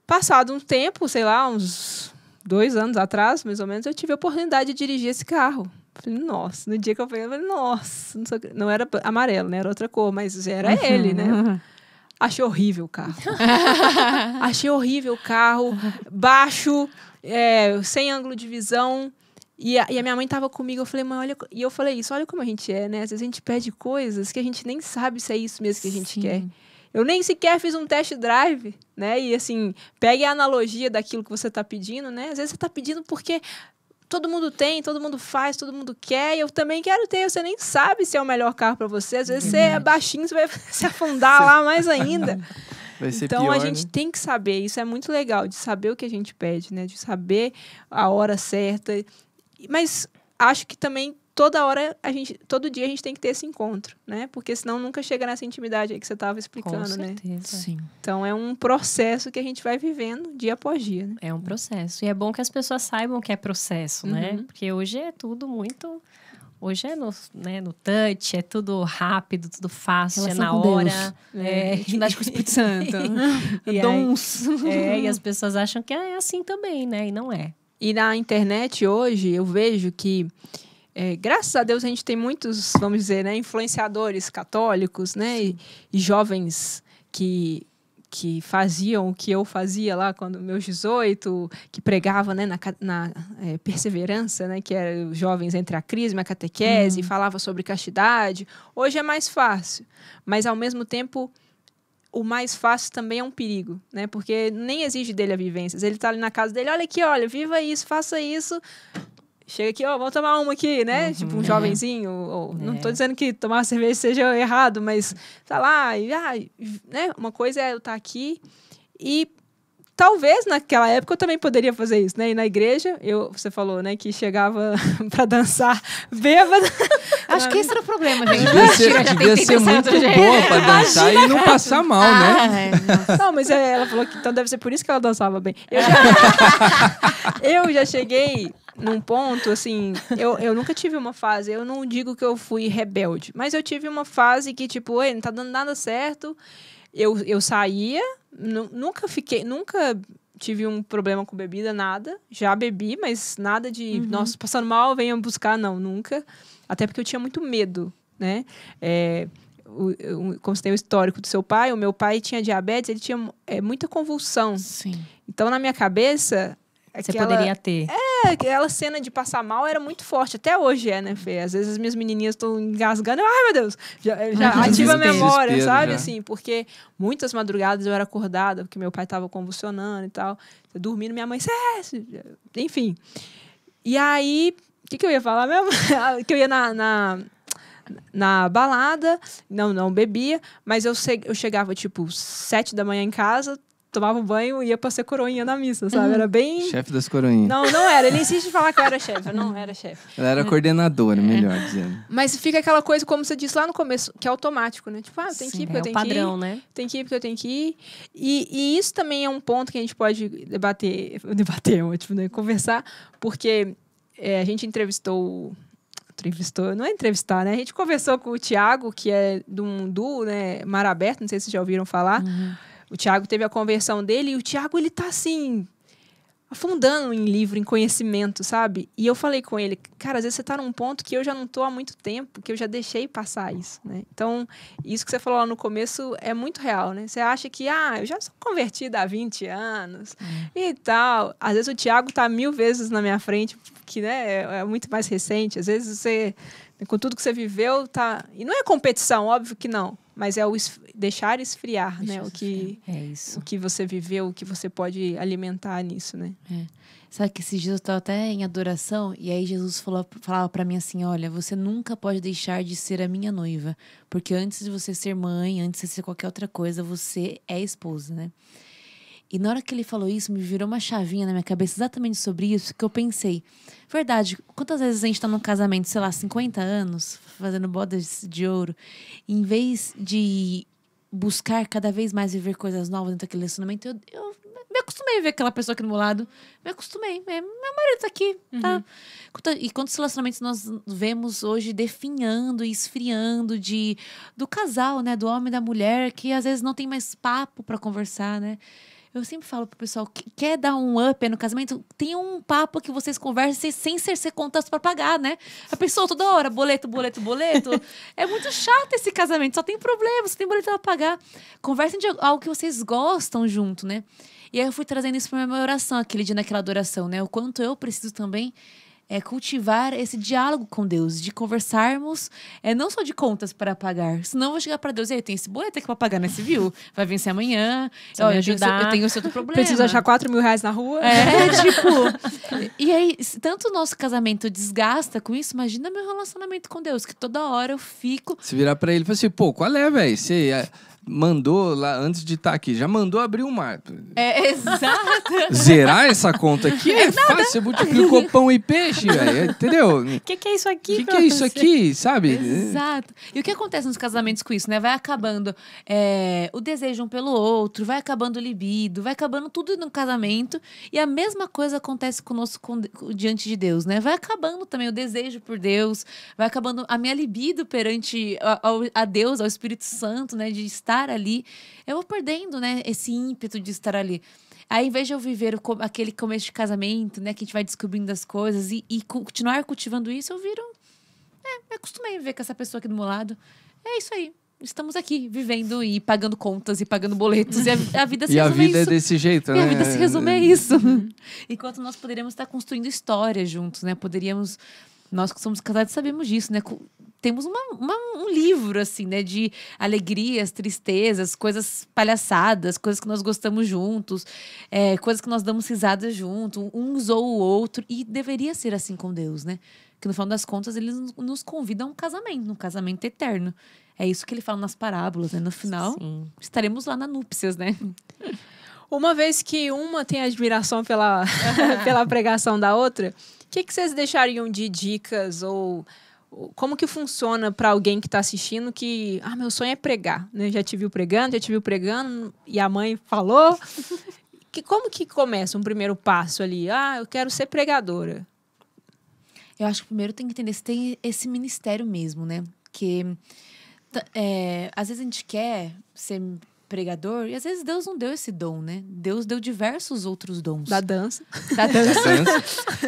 Passado um tempo, sei lá, uns 2 anos atrás, mais ou menos, eu tive a oportunidade de dirigir esse carro. Falei, nossa, no dia que eu peguei, eu falei, nossa, não era amarelo, né? Era outra cor, mas era ele, né? Achei horrível o carro. Achei horrível o carro, baixo, sem ângulo de visão. E a minha mãe tava comigo, eu falei, mãe, olha... E eu falei isso, olha como a gente é, né? Às vezes a gente pede coisas que a gente nem sabe se é isso mesmo que a gente quer. Eu nem sequer fiz um test drive, né? E assim, pegue a analogia daquilo que você tá pedindo, né? Às vezes você tá pedindo porque todo mundo tem, todo mundo faz, todo mundo quer, e eu também quero ter. Você nem sabe se é o melhor carro para você. Às vezes você é baixinho, você vai se afundar lá mais ainda. Vai ser então pior, a gente né? tem que saber, isso é muito legal, de saber o que a gente pede, né? De saber a hora certa. Mas acho que também todo dia a gente tem que ter esse encontro, né? Porque senão nunca chega nessa intimidade aí que você estava explicando, né? Sim. Então é um processo que a gente vai vivendo dia após dia, né? É um processo. E é bom que as pessoas saibam que é processo, né? Porque hoje é tudo muito... Hoje é no touch, é tudo rápido, tudo fácil, Relação é na com hora. Intimidade com o Espírito Santo. E Dons. e as pessoas acham que é assim também, né? E não é. E na internet hoje, eu vejo que graças a Deus a gente tem muitos, vamos dizer, né, influenciadores católicos, né, e jovens que faziam o que eu fazia lá quando meus 18, que pregava, né, na perseverança, né, que era os jovens entre a crisma e a catequese, falava sobre castidade. Hoje é mais fácil, mas ao mesmo tempo o mais fácil também é um perigo, né, porque nem exige dele a vivências. Ele está ali na casa dele, olha aqui, olha, viva isso, faça isso. Chega aqui, vamos tomar uma aqui, né? Tipo um jovenzinho. Não estou dizendo que tomar cerveja seja errado, mas tá lá, né? Uma coisa é eu estar aqui e talvez naquela época eu também poderia fazer isso, né? E na igreja, você falou, né, que chegava para dançar bêbada. Acho que esse era o problema, gente. Devia ser muito boa para dançar e não passar mal, né? Não, mas ela falou que então deve ser por isso que ela dançava bem. Eu já cheguei num ponto, assim, eu nunca tive uma fase, eu não digo que eu fui rebelde, mas eu tive uma fase que, tipo, não tá dando nada certo, eu saía, nunca tive um problema com bebida, nada, já bebi, mas nada de, nossa, passando mal, venham buscar, não, nunca, até porque eu tinha muito medo, né, como você tem o histórico do seu pai, o meu pai tinha diabetes, ele tinha muita convulsão. Sim. Então, na minha cabeça... Você poderia ter. Aquela cena de passar mal era muito forte. Até hoje né, Fê? Às vezes as minhas menininhas estão engasgando. Ai, meu Deus! Já ativa a memória, sabe? Assim, porque muitas madrugadas eu era acordada, porque meu pai estava convulsionando e tal. Eu dormindo, minha mãe... Enfim. E aí... O que eu ia falar mesmo? Que eu ia na balada. Não bebia. Mas eu chegava, tipo, 7 da manhã em casa... tomava um banho e ia pra ser coroinha na missa, sabe? Era bem... Chefe das coroinhas. Não era. Ele insiste em falar que eu era chefe. Eu não era chefe. Ela era coordenadora, melhor dizendo. Mas fica aquela coisa, como você disse lá no começo, que é automático, né? Tipo, eu tenho que ir porque eu tenho que ir. É o padrão, né? Tem que ir porque eu tenho que ir. E isso também é um ponto que a gente pode debater é ótimo, né? Conversar, porque a gente entrevistou, não é entrevistar, né? A gente conversou com o Thiago, que é de um duo, né? Mar Aberto, não sei se vocês já ouviram falar. O Thiago teve a conversão dele e o Thiago, ele tá assim, afundando em livro, em conhecimento, sabe? E eu falei com ele, cara, às vezes você tá num ponto que eu já não tô há muito tempo, que eu já deixei passar isso, né? Então, isso que você falou lá no começo é muito real, né? Você acha que, eu já sou convertida há 20 anos e tal. Às vezes o Thiago tá 1000 vezes na minha frente, que, né, é muito mais recente. Às vezes você, com tudo que você viveu, tá... E não é competição, óbvio que não. Mas é o deixar esfriar, né? O que você viveu, o que você pode alimentar nisso, né? Sabe que esses dias eu estava até em adoração e aí Jesus falava para mim assim, olha, você nunca pode deixar de ser a minha noiva, porque antes de você ser mãe, antes de ser qualquer outra coisa, você é esposa, né? E na hora que ele falou isso, me virou uma chavinha na minha cabeça exatamente sobre isso, que eu pensei, verdade, quantas vezes a gente tá num casamento, sei lá, 50 anos, fazendo bodas de ouro, e em vez de buscar cada vez mais viver coisas novas dentro daquele relacionamento, eu me acostumei a ver aquela pessoa aqui do meu lado, meu marido tá aqui, tá? E quantos relacionamentos nós vemos hoje definhando e esfriando do casal, né, do homem e da mulher, que às vezes não tem mais papo pra conversar, né? Eu sempre falo pro pessoal, que quer dar um up no casamento, tem um papo que vocês conversem sem ser contas pra pagar, né? A pessoa toda hora, boleto. É muito chato esse casamento, só tem problema, só tem boleto pra pagar. Conversem de algo que vocês gostam junto, né? E aí eu fui trazendo isso pra minha oração, aquele dia naquela adoração, né? O quanto eu preciso também cultivar esse diálogo com Deus, de conversarmos, não só de contas para pagar, senão eu vou chegar para Deus, eu tenho esse boleto aqui para pagar, né? Você viu? Vai vencer amanhã, eu tenho esse outro problema. Preciso achar 4 mil reais na rua. E aí, tanto o nosso casamento desgasta com isso, imagina meu relacionamento com Deus, que toda hora eu fico... Se virar para ele e falar assim, pô, qual é, velho? Você... mandou lá, antes de estar aqui, já mandou abrir o mar. Exato. Zerar essa conta aqui é fácil, você multiplicou pão e peixe, velho, entendeu? O que é isso aqui? O que é isso aqui, sabe? Exato. E o que acontece nos casamentos com isso, né? Vai acabando o desejo um pelo outro, vai acabando o libido, vai acabando tudo no casamento, e a mesma coisa acontece conosco diante de Deus, né? Vai acabando também o desejo por Deus, vai acabando a minha libido perante a Deus, ao Espírito Santo, né? De estar ali, eu vou perdendo, né, esse ímpeto de estar ali. Aí, em vez de eu viver aquele começo de casamento, né, que a gente vai descobrindo as coisas e continuar cultivando isso, eu viro... me acostumei a viver com essa pessoa aqui do meu lado. É isso aí. Estamos aqui, vivendo e pagando contas e pagando boletos. E a vida se resume a isso. E a vida é desse jeito, né? E a vida se resume a isso. Enquanto nós poderíamos estar construindo histórias juntos, né? Nós que somos casados sabemos disso, né? Temos um livro, assim, né? De alegrias, tristezas, coisas palhaçadas, coisas que nós gostamos juntos, coisas que nós damos risadas juntos, uns ou o outro. E deveria ser assim com Deus, né? Que no final das contas, ele nos convida a um casamento eterno. É isso que ele fala nas parábolas, né? No final, estaremos lá na núpcias, né? Uma vez que uma tem admiração pela pregação da outra, o que vocês deixariam de dicas ou como que funciona para alguém que está assistindo que, meu sonho é pregar, né? Já te viu pregando e a mãe falou. Como que começa um primeiro passo ali? Eu quero ser pregadora. Eu acho que primeiro tem que entender se tem esse ministério mesmo, né? Que às vezes a gente quer ser pregador, e às vezes Deus não deu esse dom, né? Deus deu diversos outros dons. Da dança.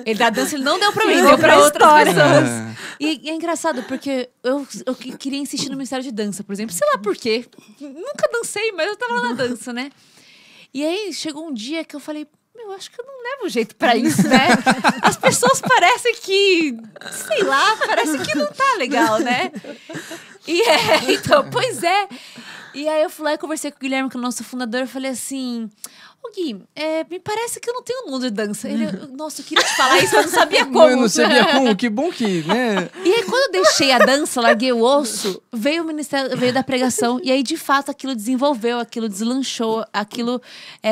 Ele da dança ele não deu pra mim, deu pra outras pessoas. E é engraçado, porque eu queria insistir no ministério de dança, por exemplo. Sei lá por quê. Nunca dancei, mas eu tava lá na dança, né? E aí chegou um dia que eu falei, eu acho que eu não levo jeito pra isso, né? As pessoas parecem que, sei lá, parece que não tá legal, né? Então, pois é. E aí eu fui lá e conversei com o Guilherme, que é o nosso fundador, e falei assim... Ô Gui, me parece que eu não tenho dom de dança. Ele, nossa, eu queria te falar isso, eu não sabia como. Eu não sabia como, que bom que, né? E aí, quando eu deixei a dança, larguei o osso, veio o ministério, veio da pregação. E aí, de fato, aquilo desenvolveu, aquilo deslanchou, aquilo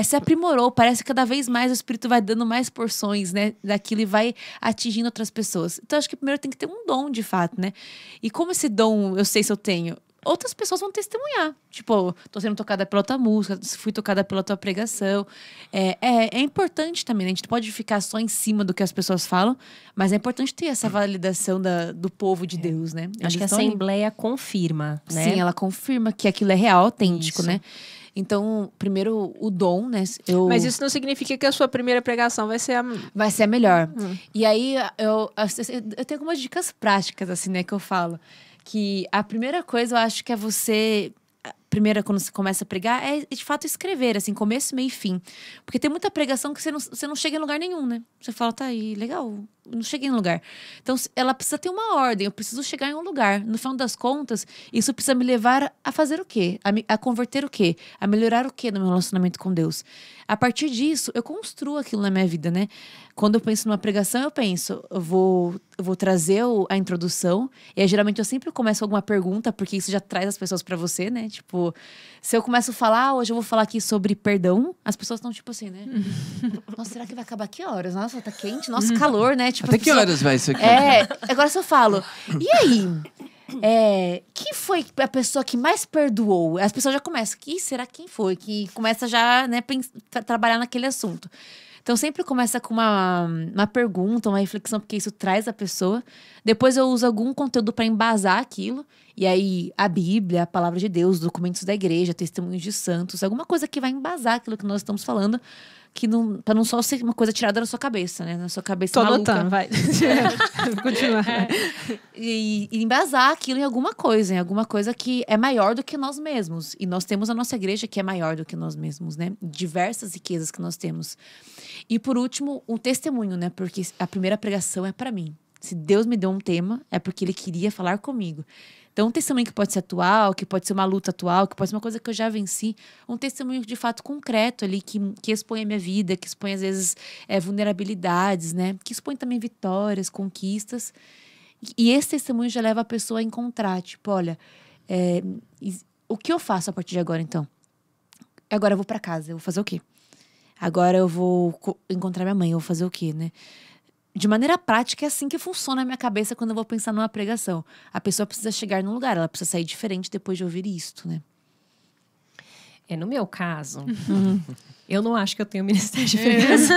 se aprimorou. Parece que cada vez mais o Espírito vai dando mais porções, né? Daquilo e vai atingindo outras pessoas. Então, acho que primeiro tem que ter um dom, de fato, né? E como esse dom, eu sei se eu tenho... Outras pessoas vão testemunhar. Tipo, tô sendo tocada pela tua música, fui tocada pela tua pregação. É importante também, né? A gente não pode ficar só em cima do que as pessoas falam, mas é importante ter essa validação do povo de Deus, né? Acho que a Assembleia confirma, né? Sim, ela confirma que aquilo é real, autêntico, né? Então, primeiro, o dom, né? Mas isso não significa que a sua primeira pregação vai ser a... Vai ser a melhor. E aí, eu tenho algumas dicas práticas, assim, né? Que eu falo. Que a primeira coisa, eu acho que é você... Primeiro, quando você começa a pregar, é de fato escrever, assim, começo, meio e fim. Porque tem muita pregação que você não chega em lugar nenhum, né? Você fala, tá aí, legal, não cheguei em lugar. Então, ela precisa ter uma ordem, eu preciso chegar em um lugar. No final das contas, isso precisa me levar a fazer o quê? A converter o quê? A melhorar o quê no meu relacionamento com Deus? A partir disso, eu construo aquilo na minha vida, né? Quando eu penso numa pregação, eu vou trazer a introdução. E aí, geralmente, eu sempre começo com alguma pergunta, porque isso já traz as pessoas pra você, né? Tipo, se eu começo a falar, hoje eu vou falar aqui sobre perdão, as pessoas estão tipo assim, né? Nossa, será que vai acabar que horas? Nossa, tá quente? Nossa, calor, né? Tipo, até que horas vai isso aqui? Agora se eu falo, e aí? Quem foi a pessoa que mais perdoou? As pessoas já começam, quem foi? Que começa já, né, trabalhar naquele assunto. Então, sempre começa com uma pergunta, uma reflexão, porque isso traz a pessoa. Depois eu uso algum conteúdo para embasar aquilo. E aí, a Bíblia, a Palavra de Deus, documentos da igreja, testemunhos de santos, alguma coisa que vai embasar aquilo que nós estamos falando, para não só ser uma coisa tirada da sua cabeça, né? Na sua cabeça Tô maluca. anotando, vai. Continua. E embasar aquilo em alguma coisa que é maior do que nós mesmos. E nós temos a nossa igreja que é maior do que nós mesmos, né? Diversas riquezas que nós temos. E por último, o testemunho, né? Porque a primeira pregação é para mim. Se Deus me deu um tema, é porque Ele queria falar comigo. Então, um testemunho que pode ser atual, que pode ser uma luta atual, que pode ser uma coisa que eu já venci. Um testemunho de fato concreto ali, que expõe a minha vida, que expõe às vezes vulnerabilidades, né? Que expõe também vitórias, conquistas. E esse testemunho já leva a pessoa a encontrar, tipo, olha, o que eu faço a partir de agora, então? Agora eu vou pra casa, eu vou fazer o quê? Agora eu vou encontrar minha mãe, eu vou fazer o quê, né? De maneira prática, é assim que funciona a minha cabeça quando eu vou pensar numa pregação. A pessoa precisa chegar num lugar, ela precisa sair diferente depois de ouvir isto, né? No meu caso, eu não acho que eu tenho ministério de pregação.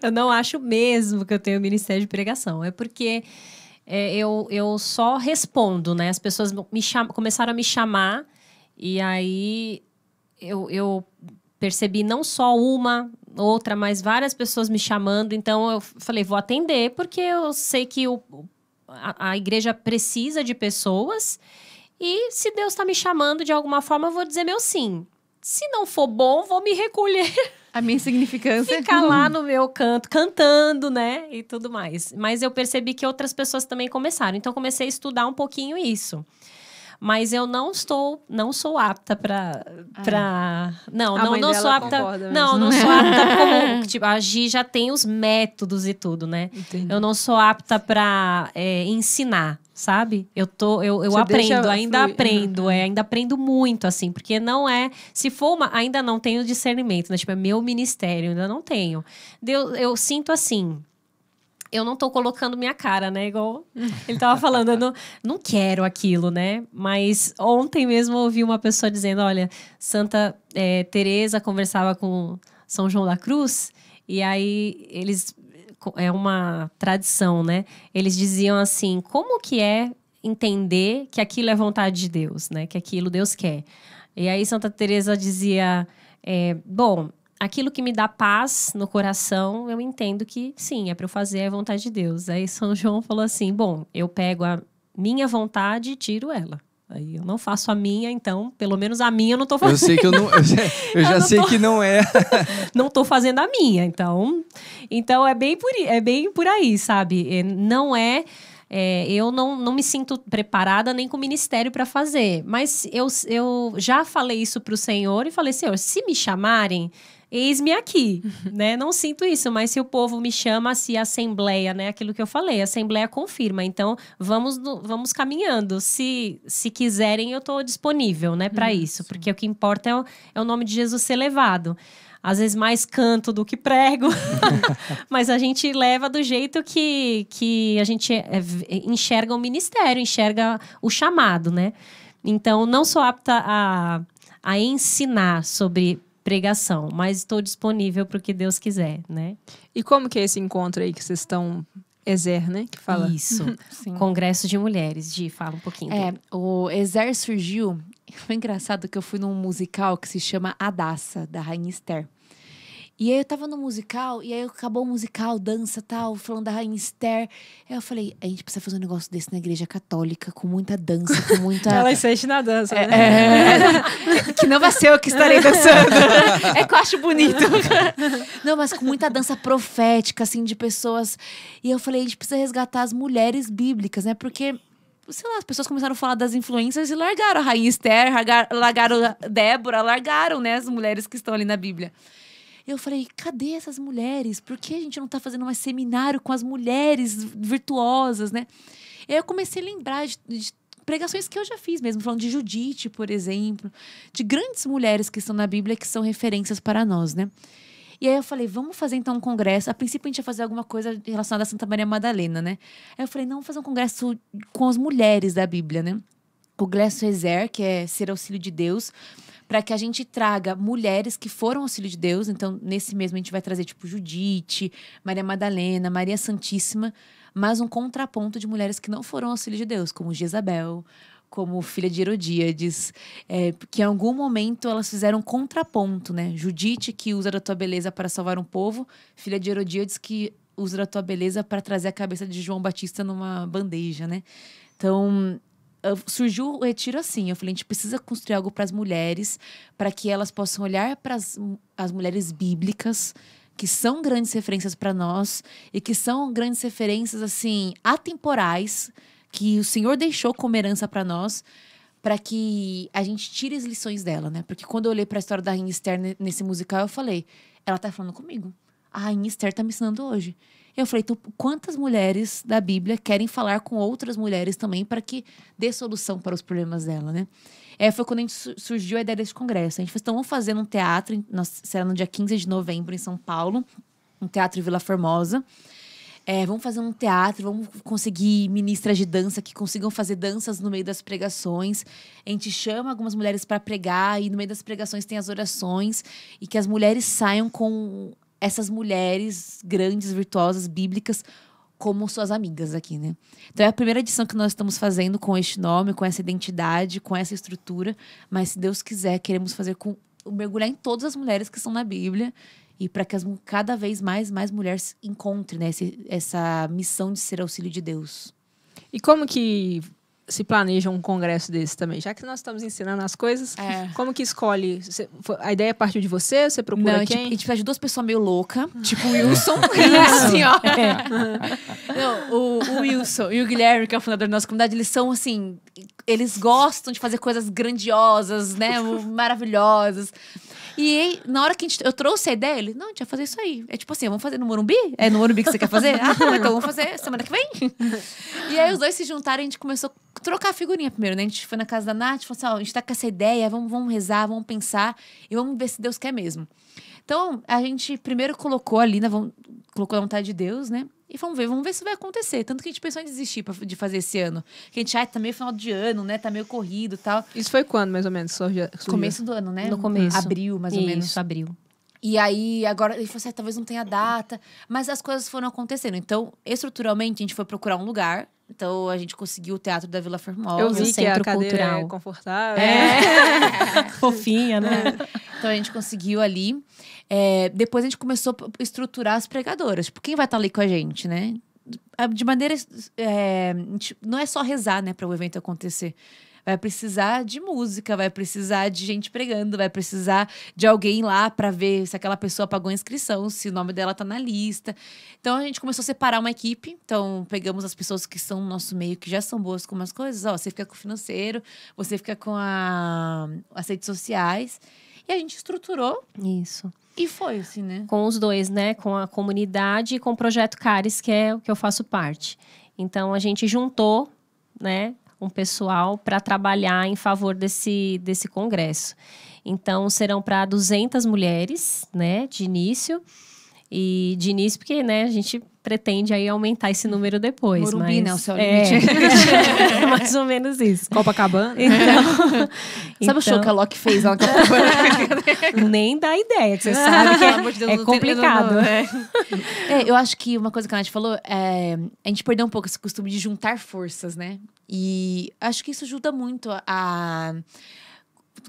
Eu não acho mesmo que eu tenho ministério de pregação. É porque eu só respondo, né? As pessoas começaram a me chamar e aí eu percebi não só outra, mas várias pessoas me chamando. Então, eu falei, vou atender, porque eu sei que a igreja precisa de pessoas. E se Deus está me chamando de alguma forma, eu vou dizer meu sim. Se não for bom, vou me recolher. A minha insignificância. Ficar lá no meu canto, cantando, né? E tudo mais. Mas eu percebi que outras pessoas também começaram. Então, comecei a estudar um pouquinho isso. Mas eu não sou apta para não sou apta. Não sou apta como, tipo, a Gi já tem os métodos e tudo, né? Entendi. Eu não sou apta para ensinar, sabe? Eu aprendo, ainda aprendo, ainda aprendo muito, assim, porque não é, se for ainda não tenho discernimento, né? Tipo, é meu ministério, ainda não tenho. Eu sinto assim, eu não tô colocando minha cara, né? Igual ele tava falando, eu não quero aquilo, né? Mas ontem mesmo eu ouvi uma pessoa dizendo, olha, Santa Teresa conversava com São João da Cruz, e aí eles... É uma tradição, né? Eles diziam assim, como que é entender que aquilo é vontade de Deus, né? Que aquilo Deus quer. E aí Santa Teresa dizia, bom... Aquilo que me dá paz no coração, eu entendo que sim, é para eu fazer a vontade de Deus. Aí São João falou assim, bom, eu pego a minha vontade e tiro ela. Aí eu não faço a minha, então, pelo menos a minha eu não tô fazendo. Eu sei que eu já sei que não é. Não tô fazendo a minha, então é bem por aí, sabe? Não é eu não me sinto preparada nem com o ministério para fazer. Mas eu já falei isso para o Senhor e falei, Senhor, se me chamarem, eis-me aqui, né? Não sinto isso, mas se o povo me chama, se a assembleia, né? Aquilo que eu falei, a assembleia confirma. Então, vamos caminhando. Se quiserem, eu estou disponível, né? Para isso. Porque o que importa é o nome de Jesus ser levado. Às vezes mais canto do que prego, mas a gente leva do jeito que a gente enxerga o ministério, enxerga o chamado, né? Então, não sou apta a ensinar sobre pregação, mas estou disponível para o que Deus quiser, né? E como que é esse encontro aí que vocês estão... Ezer, né? Que fala. Isso. Congresso de Mulheres. Fala um pouquinho dele. O Ezer surgiu... Foi engraçado que eu fui num musical que se chama Adassa, da Rainha Esther. E aí eu tava no musical, e aí acabou o musical, dança e tal, falando da Rainha Esther. Aí eu falei, a gente precisa fazer um negócio desse na igreja católica, com muita dança, com muita... Ela insiste na dança, né? Que não vai ser eu que estarei dançando. É que eu acho bonito. Não, mas com muita dança profética, assim, de pessoas. E eu falei, a gente precisa resgatar as mulheres bíblicas, né? Porque... sei lá, as pessoas começaram a falar das influências e largaram a Rainha Esther, largaram a Débora, largaram, né, as mulheres que estão ali na Bíblia. Eu falei, cadê essas mulheres? Por que a gente não tá fazendo mais seminário com as mulheres virtuosas, né? E aí eu comecei a lembrar de pregações que eu já fiz mesmo, falando de Judite, por exemplo, de grandes mulheres que estão na Bíblia, que são referências para nós, né? E aí eu falei, vamos fazer então um congresso. A princípio a gente ia fazer alguma coisa relacionada a Santa Maria Madalena, né? Aí eu falei, não, vamos fazer um congresso com as mulheres da Bíblia, né? O Congresso Ezer, que é ser auxílio de Deus, para que a gente traga mulheres que foram auxílio de Deus. Então, nesse mesmo a gente vai trazer, tipo, Judite, Maria Madalena, Maria Santíssima, mas um contraponto de mulheres que não foram auxílio de Deus, como Jezabel, como filha de Herodíades, que em algum momento elas fizeram um contraponto, né? Judite, que usa da tua beleza para salvar um povo, filha de Herodíades, que usa da tua beleza para trazer a cabeça de João Batista numa bandeja, né? Então, surgiu o retiro assim. Eu falei, a gente precisa construir algo para as mulheres, para que elas possam olhar para as mulheres bíblicas, que são grandes referências para nós, e que são grandes referências, assim, atemporais, que o Senhor deixou como herança para nós, para que a gente tire as lições dela, né? Porque quando eu olhei para a história da Rainha Esther nesse musical, eu falei, ela tá falando comigo. A Rainha Esther tá me ensinando hoje. Eu falei, então, quantas mulheres da Bíblia querem falar com outras mulheres também para que dê solução para os problemas dela, né? Foi quando a gente surgiu a ideia desse congresso. A gente falou, então, vamos fazer num teatro, será no dia 15 de novembro, em São Paulo, um teatro em Vila Formosa. Vamos fazer um teatro, vamos conseguir ministras de dança que consigam fazer danças no meio das pregações. A gente chama algumas mulheres para pregar e no meio das pregações tem as orações e que as mulheres saiam com essas mulheres grandes, virtuosas, bíblicas, como suas amigas aqui, né? Então é a primeira edição que nós estamos fazendo com este nome, com essa identidade, com essa estrutura. Mas se Deus quiser, queremos fazer mergulhar em todas as mulheres que estão na Bíblia e para que cada vez mais mulheres encontrem, né, essa missão de ser auxílio de Deus. E como que se planeja um congresso desse também? Já que nós estamos ensinando as coisas, como que escolhe? A ideia partiu de você? Você procura não, quem? A gente precisa de duas pessoas meio loucas, tipo o Wilson. assim, ó. Não, o Wilson e o Guilherme, que é o fundador da nossa comunidade, eles são assim, eles gostam de fazer coisas grandiosas, né, maravilhosas. E aí, na hora que eu trouxe a ideia, ele, não, a gente vai fazer isso aí. É tipo assim, vamos fazer no Morumbi? É no Morumbi que você quer fazer? Ah, não, então vamos fazer semana que vem. E aí os dois se juntaram e a gente começou a trocar figurinha primeiro, né? A gente foi na casa da Nath e falou assim, ó, a gente tá com essa ideia, vamos rezar, vamos pensar e vamos ver se Deus quer mesmo. Então, a gente primeiro colocou ali, colocou a vontade de Deus, né? E vamos ver se vai acontecer. Tanto que a gente pensou em desistir de fazer esse ano. Que a gente, tá meio final de ano, né? Tá meio corrido e tal. Isso foi quando, mais ou menos? Surgiu? Começo do ano, né? No começo. Abril, mais ou menos. Isso, abril. E aí, agora, ele falou assim, talvez não tenha data. Mas as coisas foram acontecendo. Então, estruturalmente, a gente foi procurar um lugar. Então, a gente conseguiu o Teatro da Vila Formosa. Eu vi que a cadeira cultural. É confortável. Fofinha, né? Então, a gente conseguiu ali. Depois, a gente começou a estruturar as pregadoras. Tipo, quem vai estar ali com a gente, né? De maneira... não é só rezar, né? Para o evento acontecer. vai precisar de música, vai precisar de gente pregando, vai precisar de alguém lá para ver se aquela pessoa pagou a inscrição, se o nome dela tá na lista. Então a gente começou a separar uma equipe. Então pegamos as pessoas que são no nosso meio, que já são boas com umas coisas. Ó, você fica com o financeiro, você fica com as redes sociais. E a gente estruturou. Isso. E foi assim, né? Com os dois, né? Com a comunidade e com o Projeto Caris, que é o que eu faço parte. Então, a gente juntou, né, um pessoal para trabalhar em favor desse congresso. Então, serão para 200 mulheres, né, de início. E de início, porque, né, a gente pretende aí aumentar esse número depois. Morumbi, mas, né? O seu limite. É mais ou menos isso. Copacabana. Sabe o show que a Loki fez lá no Copacabana? Nem dá ideia, que você sabe que Pelo amor de Deus, é não tem- complicado. Eu acho que uma coisa que a Nath falou é a gente perdeu um pouco esse costume de juntar forças, né? E acho que isso ajuda muito a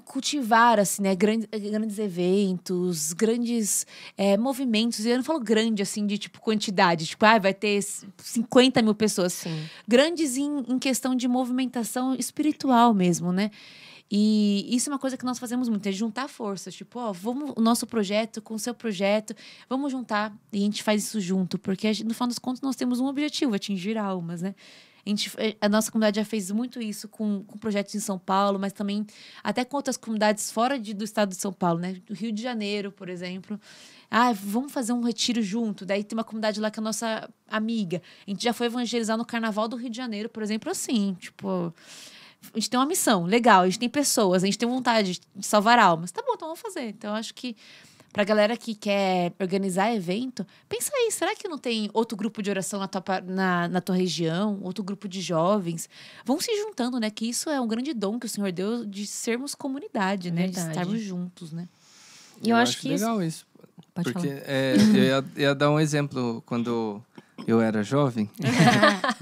cultivar, assim, né? Grandes eventos, grandes movimentos. E eu não falo grande, assim, de, tipo, quantidade. Tipo, vai ter 50 mil pessoas. Sim. Grandes em questão de movimentação espiritual mesmo, né? E isso é uma coisa que nós fazemos muito, é juntar forças. Tipo, vamos o nosso projeto com o seu projeto, vamos juntar. E a gente faz isso junto, porque no final dos contos nós temos um objetivo, atingir almas, né? A nossa comunidade já fez muito isso com projetos em São Paulo, mas também até com outras comunidades fora do estado de São Paulo, né? Do Rio de Janeiro, por exemplo. Vamos fazer um retiro junto. Daí tem uma comunidade lá que é a nossa amiga. A gente já foi evangelizar no Carnaval do Rio de Janeiro, por exemplo, assim. Tipo, a gente tem uma missão, legal. A gente tem pessoas, a gente tem vontade de salvar almas. Tá bom, então vamos fazer. Então, eu acho que pra galera que quer organizar evento, pensa aí, será que não tem outro grupo de oração na tua região? Outro grupo de jovens? Vão se juntando, né? Que isso é um grande dom que o Senhor deu de sermos comunidade, né? Verdade. De estarmos juntos, né? E eu acho que legal isso. Pode Porque falar. eu ia dar um exemplo. Quando eu era jovem,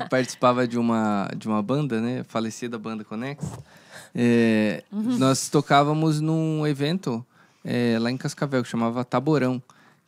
eu participava de uma banda, né? Falecida banda Conex. Nós tocávamos num evento lá em Cascavel, que chamava Taborão,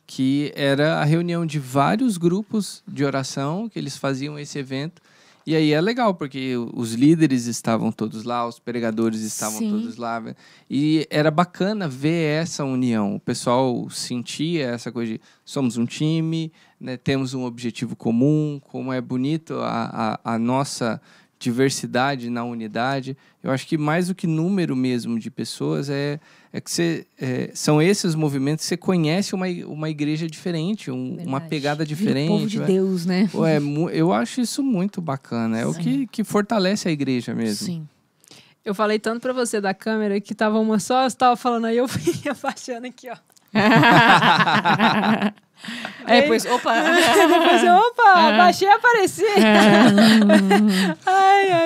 que era a reunião de vários grupos de oração, que eles faziam esse evento. E aí é legal, porque os líderes estavam todos lá, os pregadores estavam Sim. todos lá. E era bacana ver essa união. O pessoal sentia essa coisa de somos um time, né, temos um objetivo comum, como é bonito a nossa diversidade na unidade. Eu acho que mais do que número mesmo de pessoas que são esses movimentos que você conhece uma igreja diferente, uma pegada diferente. O povo de Deus, né? Eu acho isso muito bacana. É o que fortalece a igreja mesmo. Sim. Eu falei tanto pra você da câmera que tava uma só, você tava falando aí, eu fui abaixando aqui, ó. Depois, opa! Depois eu, baixei e apareci.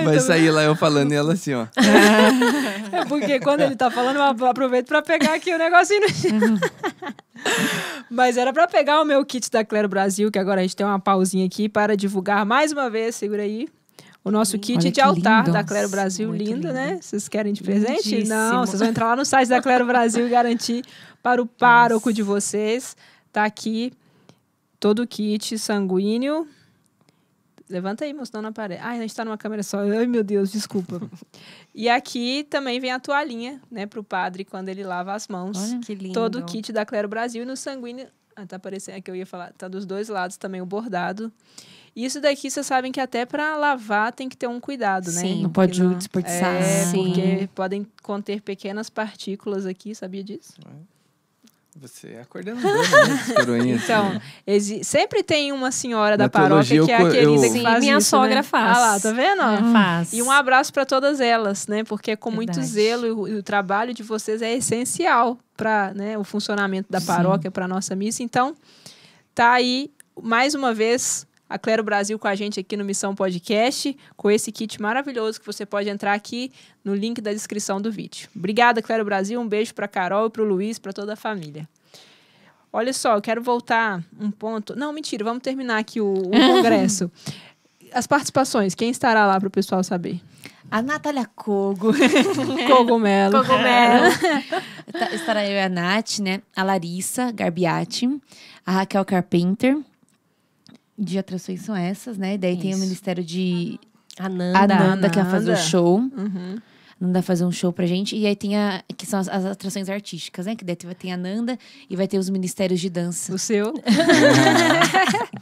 Vai sair lá eu falando e ela assim, ó. É porque quando ele tá falando, eu aproveito pra pegar aqui o negocinho. Mas era pra pegar o meu kit da Clero Brasil, que agora a gente tem uma pausinha aqui para divulgar mais uma vez, segura aí. O nosso kit Olha de que altar lindo. da Clero Brasil, Muito lindo, lindo. né? Vocês querem de presente? Lindíssimo. Não, vocês vão entrar lá no site da Clero Brasil e garantir para o pároco de vocês. Tá aqui todo o kit sanguíneo. Levanta aí, moço, não aparece. Ai, a gente tá numa câmera só. Ai, meu Deus, desculpa. E aqui também vem a toalhinha, né, pro padre quando ele lava as mãos. Olha. Que lindo. Todo o kit da Clero Brasil. E no sanguíneo... tá aparecendo aqui, eu ia falar. Tá dos dois lados também o bordado. Isso daqui, vocês sabem que até para lavar tem que ter um cuidado, né? Sim. Não pode Porque desperdiçar. Sim. porque podem conter pequenas partículas aqui, sabia disso? Você acordando bem, né? Coroinha, Então, sempre tem uma senhora da Na paróquia teologia, que é a querida que Sim, faz minha isso, sogra né? faz. Ah lá, tá vendo? ó? Faz. E um abraço para todas elas, né? Porque com muito Verdade. zelo e o trabalho de vocês é essencial para, né, o funcionamento da paróquia, para nossa missa. Então, tá aí mais uma vez a Clero Brasil com a gente aqui no Missão Podcast, com esse kit maravilhoso que você pode entrar aqui no link da descrição do vídeo. Obrigada, Clero Brasil. Um beijo para Carol e para o Luiz, para toda a família. Olha só, eu quero voltar um ponto. Não, mentira, vamos terminar aqui o congresso. As participações, quem estará lá para o pessoal saber? A Natália Kogo. Cogumelo. Estará eu e a Nath, né? A Larissa Garbiati, a Raquel Carpenter. De atrações são essas, né? Daí tem o Isso. Ministério de Ananda. Ananda, que vai fazer o Ananda. show. Uhum. Nanda fazer um show pra gente. E aí que são as atrações artísticas, né? Que daí tem a Nanda e vai ter os ministérios de dança. O seu?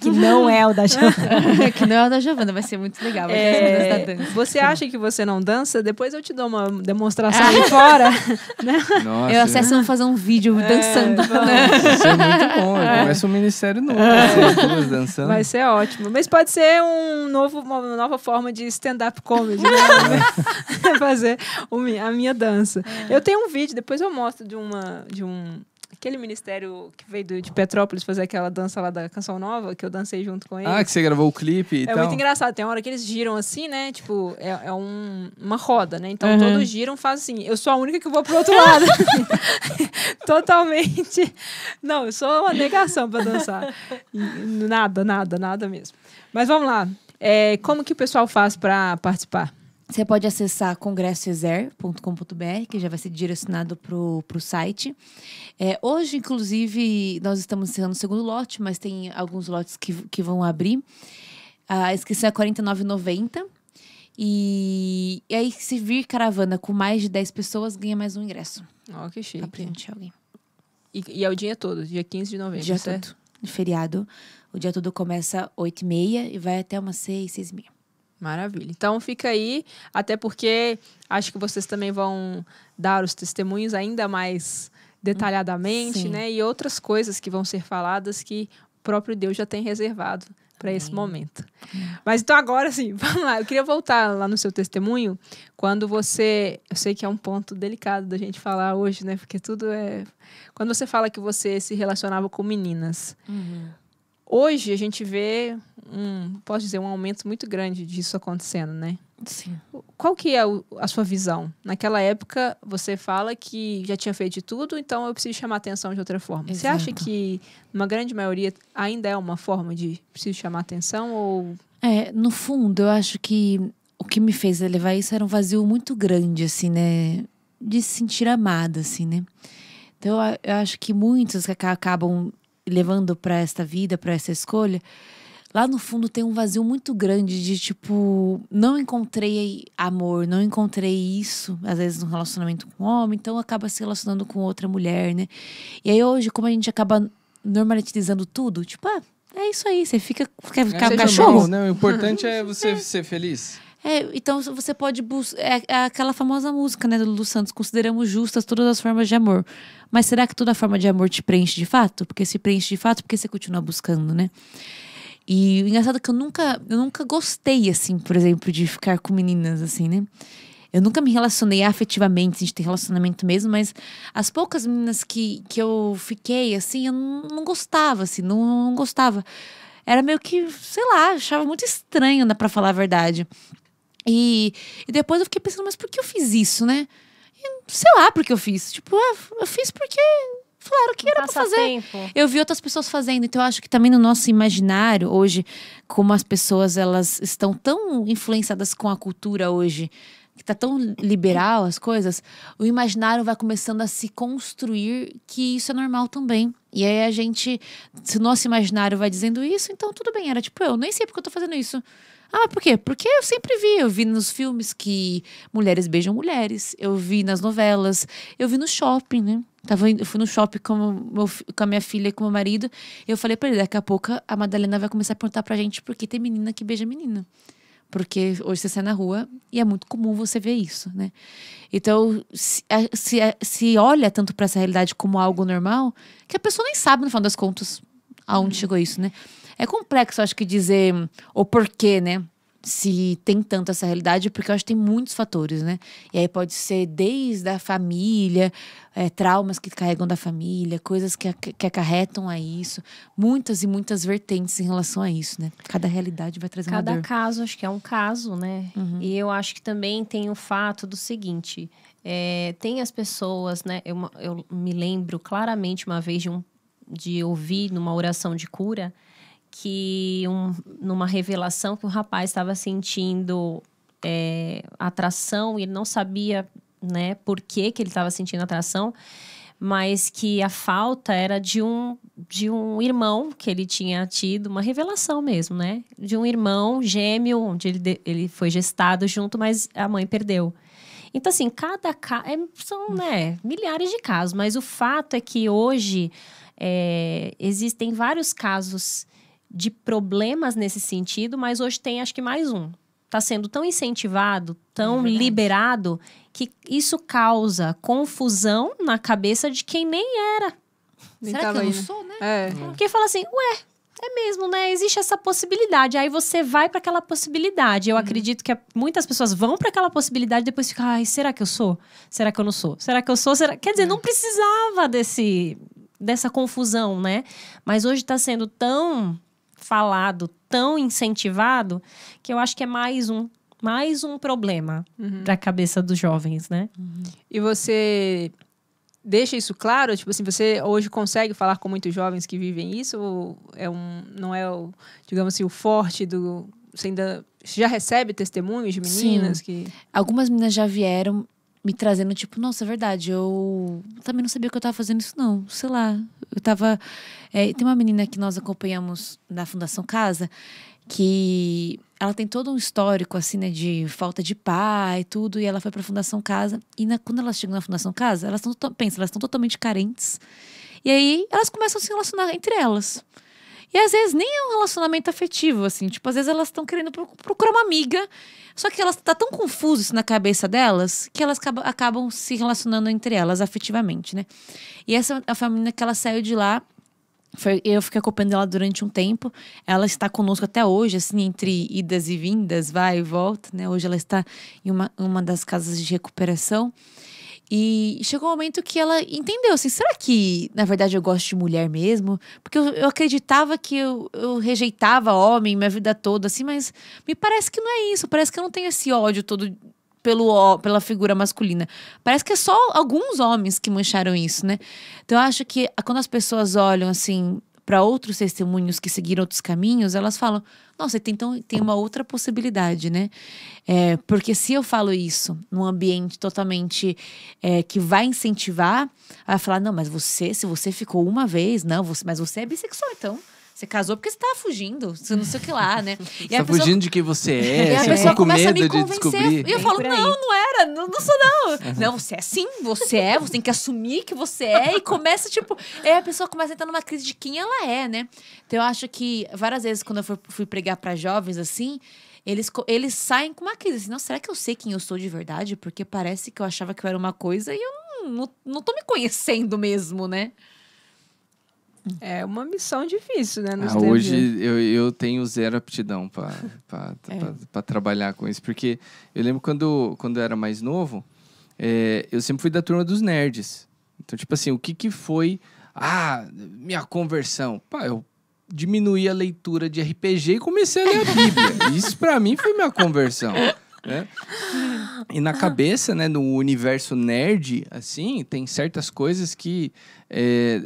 Que não é o da Giovana. Que não é o da Giovana, vai ser muito legal. Vai ter as da dança. Você acha que você não dança? Depois eu te dou uma demonstração ali fora. Né? Nossa, Eu acesso e vou fazer um vídeo dançando. isso é muito bom. Começa um ministério novo. Vocês duas dançando. Vai ser ótimo. Mas pode ser uma nova forma de stand-up comedy, né? Fazer a minha dança. Eu tenho um vídeo, depois eu mostro aquele ministério que veio de Petrópolis fazer aquela dança lá da Canção Nova, que eu dancei junto com eles. Que você gravou o clipe e tal. É muito engraçado. Tem uma hora que eles giram assim, né? Tipo, uma roda, né? Então todos giram, fazem assim. Eu sou a única que vou pro outro lado. Totalmente. Não, eu sou uma negação pra dançar. Nada mesmo. Mas vamos lá. Como que o pessoal faz pra participar? Você pode acessar congressoexer.com.br, que já vai ser direcionado pro site. Hoje, inclusive, nós estamos encerrando o segundo lote, mas tem alguns lotes que vão abrir. A inscrição é R$ 49,90. E aí, se vir caravana com mais de 10 pessoas, ganha mais um ingresso. Ó, que chique. Pra presentear alguém. E é o dia todo, dia 15 de novembro, Dia certo? todo. De feriado. O dia todo começa 8h30 e vai até umas 6h30. Maravilha. Então fica aí, até porque acho que vocês também vão dar os testemunhos ainda mais detalhadamente, Sim. né? E outras coisas que vão ser faladas que o próprio Deus já tem reservado para esse momento. Mas então agora sim, vamos lá. Eu queria voltar lá no seu testemunho, quando você... Eu sei que é um ponto delicado da gente falar hoje, né? Porque tudo é... Quando você fala que você se relacionava com meninas... Hoje a gente vê posso dizer, um aumento muito grande disso acontecendo, né? Sim. Qual que é a sua visão? Naquela época, você fala que já tinha feito de tudo, então eu preciso chamar atenção de outra forma. Exato. Você acha que, numa grande maioria, ainda é uma forma de preciso chamar atenção ou... No fundo, eu acho que o que me fez levar isso era um vazio muito grande, assim, né? De se sentir amada, assim, né? Então, eu acho que muitos que acabam levando para esta vida, para essa escolha, lá no fundo tem um vazio muito grande de tipo, não encontrei amor, não encontrei isso, às vezes no relacionamento com um homem, então acaba se relacionando com outra mulher, né? E aí hoje, como a gente acaba normalizando tudo, tipo, é isso aí, você quer ficar com cachorro? Mal, né? O importante é você ser feliz. Então você pode buscar. É aquela famosa música, né, do Lulu Santos: consideramos justas todas as formas de amor. Mas será que toda forma de amor te preenche de fato? Porque se preenche de fato, porque você continua buscando, né? E o engraçado é que eu nunca gostei, assim, por exemplo, de ficar com meninas, assim, né? Eu nunca me relacionei afetivamente, a gente tem relacionamento mesmo, mas as poucas meninas que eu fiquei, assim, eu não gostava, assim, não gostava. Era meio que, sei lá, achava muito estranho, né, pra falar a verdade. E depois eu fiquei pensando, mas por que eu fiz isso, né? E, sei lá por que eu fiz. Tipo, eu fiz porque falaram que era pra fazer. Tempo. Eu vi outras pessoas fazendo. Então eu acho que também no nosso imaginário hoje, como as pessoas elas estão tão influenciadas com a cultura hoje, que tá tão liberal as coisas, o imaginário vai começando a se construir que isso é normal também. E aí se o nosso imaginário vai dizendo isso, então tudo bem. Era tipo, eu nem sei porque eu tô fazendo isso. Mas por quê? Porque eu vi nos filmes que mulheres beijam mulheres, eu vi nas novelas, eu vi no shopping, né? Eu fui no shopping com a minha filha e com o meu marido, e eu falei pra ele, daqui a pouco a Madalena vai começar a perguntar pra gente por que tem menina que beija menina. Porque hoje você sai na rua e é muito comum você ver isso, né? Então, se olha tanto pra essa realidade como algo normal, que a pessoa nem sabe, no final das contas, aonde chegou isso, né? É complexo, acho que, dizer o porquê, né? Se tem tanto essa realidade, porque eu acho que tem muitos fatores, né? E aí pode ser desde a família, traumas que carregam da família, coisas que acarretam a isso. Muitas e muitas vertentes em relação a isso, né? Cada realidade vai trazer uma dor. Cada caso, acho que é um caso, né? Uhum. E eu acho que também tem o fato do seguinte, tem as pessoas, né? Eu me lembro claramente uma vez de ouvir numa oração de cura que numa revelação que um rapaz estava sentindo atração e ele não sabia, né, por que ele estava sentindo atração, mas que a falta era de um irmão que ele tinha tido, uma revelação mesmo, né? De um irmão gêmeo, onde ele foi gestado junto, mas a mãe perdeu. Então, assim, são, né, milhares de casos. Mas o fato é que hoje existem vários casos de problemas nesse sentido, mas hoje tem, acho que mais um. Está sendo tão incentivado, tão liberado, que isso causa confusão na cabeça de quem nem era. Será que eu não sou, né? Porque fala assim, é mesmo, né? Existe essa possibilidade. Aí você vai para aquela possibilidade. Eu acredito que muitas pessoas vão para aquela possibilidade e depois ficam, ai, será que eu sou? Será que eu não sou? Será que eu sou? Quer dizer, não precisava dessa confusão, né? Mas hoje está sendo tão falado, tão incentivado, que eu acho que é mais um problema para a cabeça dos jovens, né? E você deixa isso claro? Tipo assim, você hoje consegue falar com muitos jovens que vivem isso? Ou não é, digamos assim, o forte do... Você já recebe testemunhos de meninas? Sim. Algumas meninas já vieram me trazendo, tipo, nossa, é verdade, eu também não sabia que eu tava fazendo isso, não. Sei lá, eu tava... tem uma menina que nós acompanhamos na Fundação Casa, que ela tem todo um histórico, assim, né, de falta de pai e tudo, e ela foi pra Fundação Casa, e quando elas chegam na Fundação Casa, elas estão totalmente carentes, e aí elas começam a se relacionar entre elas. E às vezes nem é um relacionamento afetivo, assim, tipo, às vezes elas estão querendo procurar uma amiga, só que tá tão confuso isso na cabeça delas, que elas acabam se relacionando entre elas afetivamente, né? E essa é a família que ela saiu de lá. Eu fiquei acompanhando ela durante um tempo. Ela está conosco até hoje, assim, entre idas e vindas, vai e volta, né? Hoje ela está em uma das casas de recuperação. E chegou um momento que ela entendeu, assim, será que, na verdade, eu gosto de mulher mesmo? Porque eu acreditava que eu rejeitava homem minha vida toda, assim, mas me parece que não é isso. Parece que eu não tenho esse ódio todo pela figura masculina. Parece que é só alguns homens que mancharam isso, né? Então, eu acho que quando as pessoas olham, assim, para outros testemunhos que seguiram outros caminhos, elas falam, nossa, então tem uma outra possibilidade, né? Porque se eu falo isso num ambiente totalmente que vai incentivar, vai falar, não, mas se você ficou uma vez, não, mas você é bissexual, então. Você casou porque você tava fugindo, você não sei o que lá, né? Você tá fugindo de quem você é, e a você pessoa tá com começa medo a me de descobrir. E eu falo, não era, não sou não. Não, você é sim, você tem que assumir que você é. E começa, tipo... a pessoa começa a entrar numa crise de quem ela é, né? Então eu acho que várias vezes quando eu fui pregar pra jovens, assim... Eles saem com uma crise, assim, não, será que eu sei quem eu sou de verdade? Porque parece que eu achava que eu era uma coisa e eu não tô me conhecendo mesmo, né? É uma missão difícil, né? Hoje eu tenho zero aptidão para trabalhar com isso. Porque eu lembro quando eu era mais novo, eu sempre fui da turma dos nerds. Então, tipo assim, o que foi minha conversão? Eu diminuí a leitura de RPG e comecei a ler a Bíblia. Isso, para mim, foi minha conversão. Né? E na cabeça, né, no universo nerd, assim, tem certas coisas que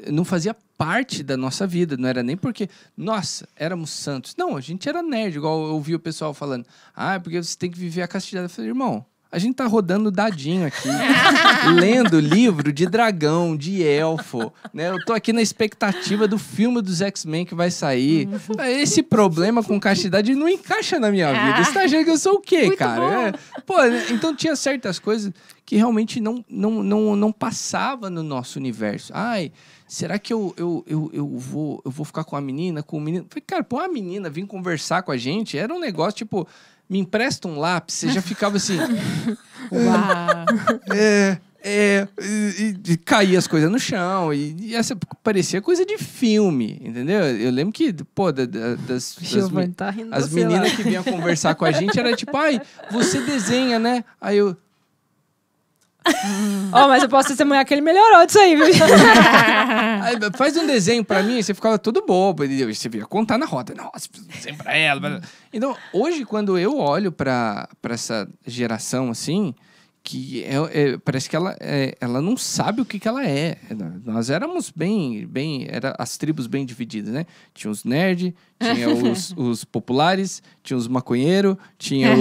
não fazia parte da nossa vida, não era nem porque, nossa, éramos santos. Não, a gente era nerd, igual eu ouvi o pessoal falando, porque você tem que viver a castidade. Eu falei, irmão, a gente tá rodando dadinho aqui, lendo livro de dragão, de elfo, né? Eu tô aqui na expectativa do filme dos X-Men que vai sair. Esse problema com castidade não encaixa na minha vida. Você tá achando que eu sou o quê, muito cara? Então tinha certas coisas que realmente não passava no nosso universo. Será que eu vou ficar com a menina, com o menino? Falei, cara, a menina vir conversar com a gente era um negócio, tipo, me empresta um lápis, você já ficava assim... Uau! E caía as coisas no chão, e essa parecia coisa de filme, entendeu? Eu lembro que, as meninas que vinham conversar com a gente, era tipo, você desenha, né? Aí eu... mas eu posso testemunhar que ele melhorou disso aí, viu? Faz um desenho pra mim, você ficava todo bobo. E você ia contar na roda. Nossa, desenho pra ela. Então, hoje, quando eu olho pra essa geração, assim, que parece que ela não sabe o que ela é. Nós éramos as tribos bem divididas, né? Tinha os nerds, tinha os populares, tinha os maconheiros, tinha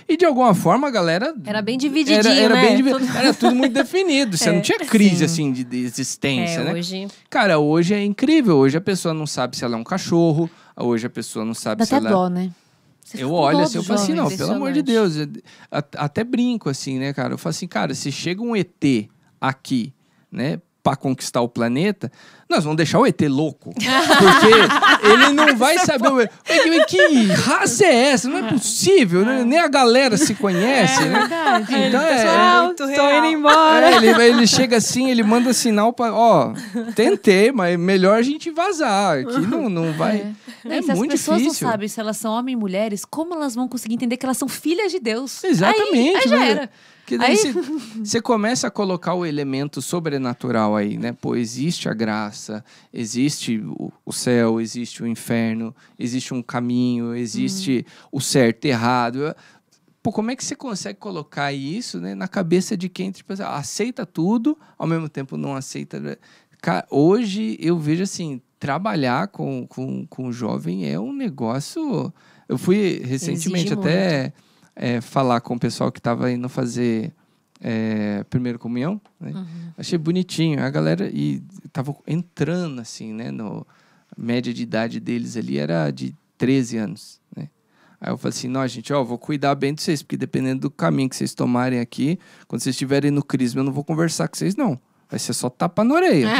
e de alguma forma a galera... Era bem divididinho, né? Era tudo muito definido. Você não tinha crise, assim, de existência, né? Hoje... Cara, hoje é incrível. Hoje a pessoa não sabe se ela é um cachorro. Hoje a pessoa não sabe se ela... Dá até dó, né? Eu olho assim, eu falo assim, não, pelo amor de Deus. Até brinco assim, né, cara? Eu falo assim, cara, se chega um ET aqui, né, pra conquistar o planeta, nós vamos deixar o ET louco. Porque ele não vai saber... Que raça é essa? Não é possível, né? Nem a galera se conhece, né? Verdade. Então Tô indo embora. Ele chega assim, ele manda sinal pra... Ó, tentei, mas melhor a gente vazar. Aqui não vai... É se muito as pessoas difícil. não sabem se elas são homens e mulheres, como elas vão conseguir entender que elas são filhas de Deus? Exatamente. Aí já era. Que daí você começa a colocar o elemento sobrenatural aí, né? Pô, existe a graça, existe o céu, existe o inferno, existe um caminho, existe o certo e errado. Pô, como é que você consegue colocar isso, né, na cabeça de quem tipo, aceita tudo, ao mesmo tempo não aceita? Cara, hoje eu vejo assim, trabalhar com jovem é um negócio... Eu fui recentemente até... falar com o pessoal que estava indo fazer primeira comunhão, né? Achei bonitinho. A galera estava entrando, assim, né? A média de idade deles ali era de 13 anos, né? Aí eu falei assim, não, gente, vou cuidar bem de vocês, porque dependendo do caminho que vocês tomarem aqui, quando vocês estiverem no crisma, eu não vou conversar com vocês, não. Vai ser só tapa na orelha.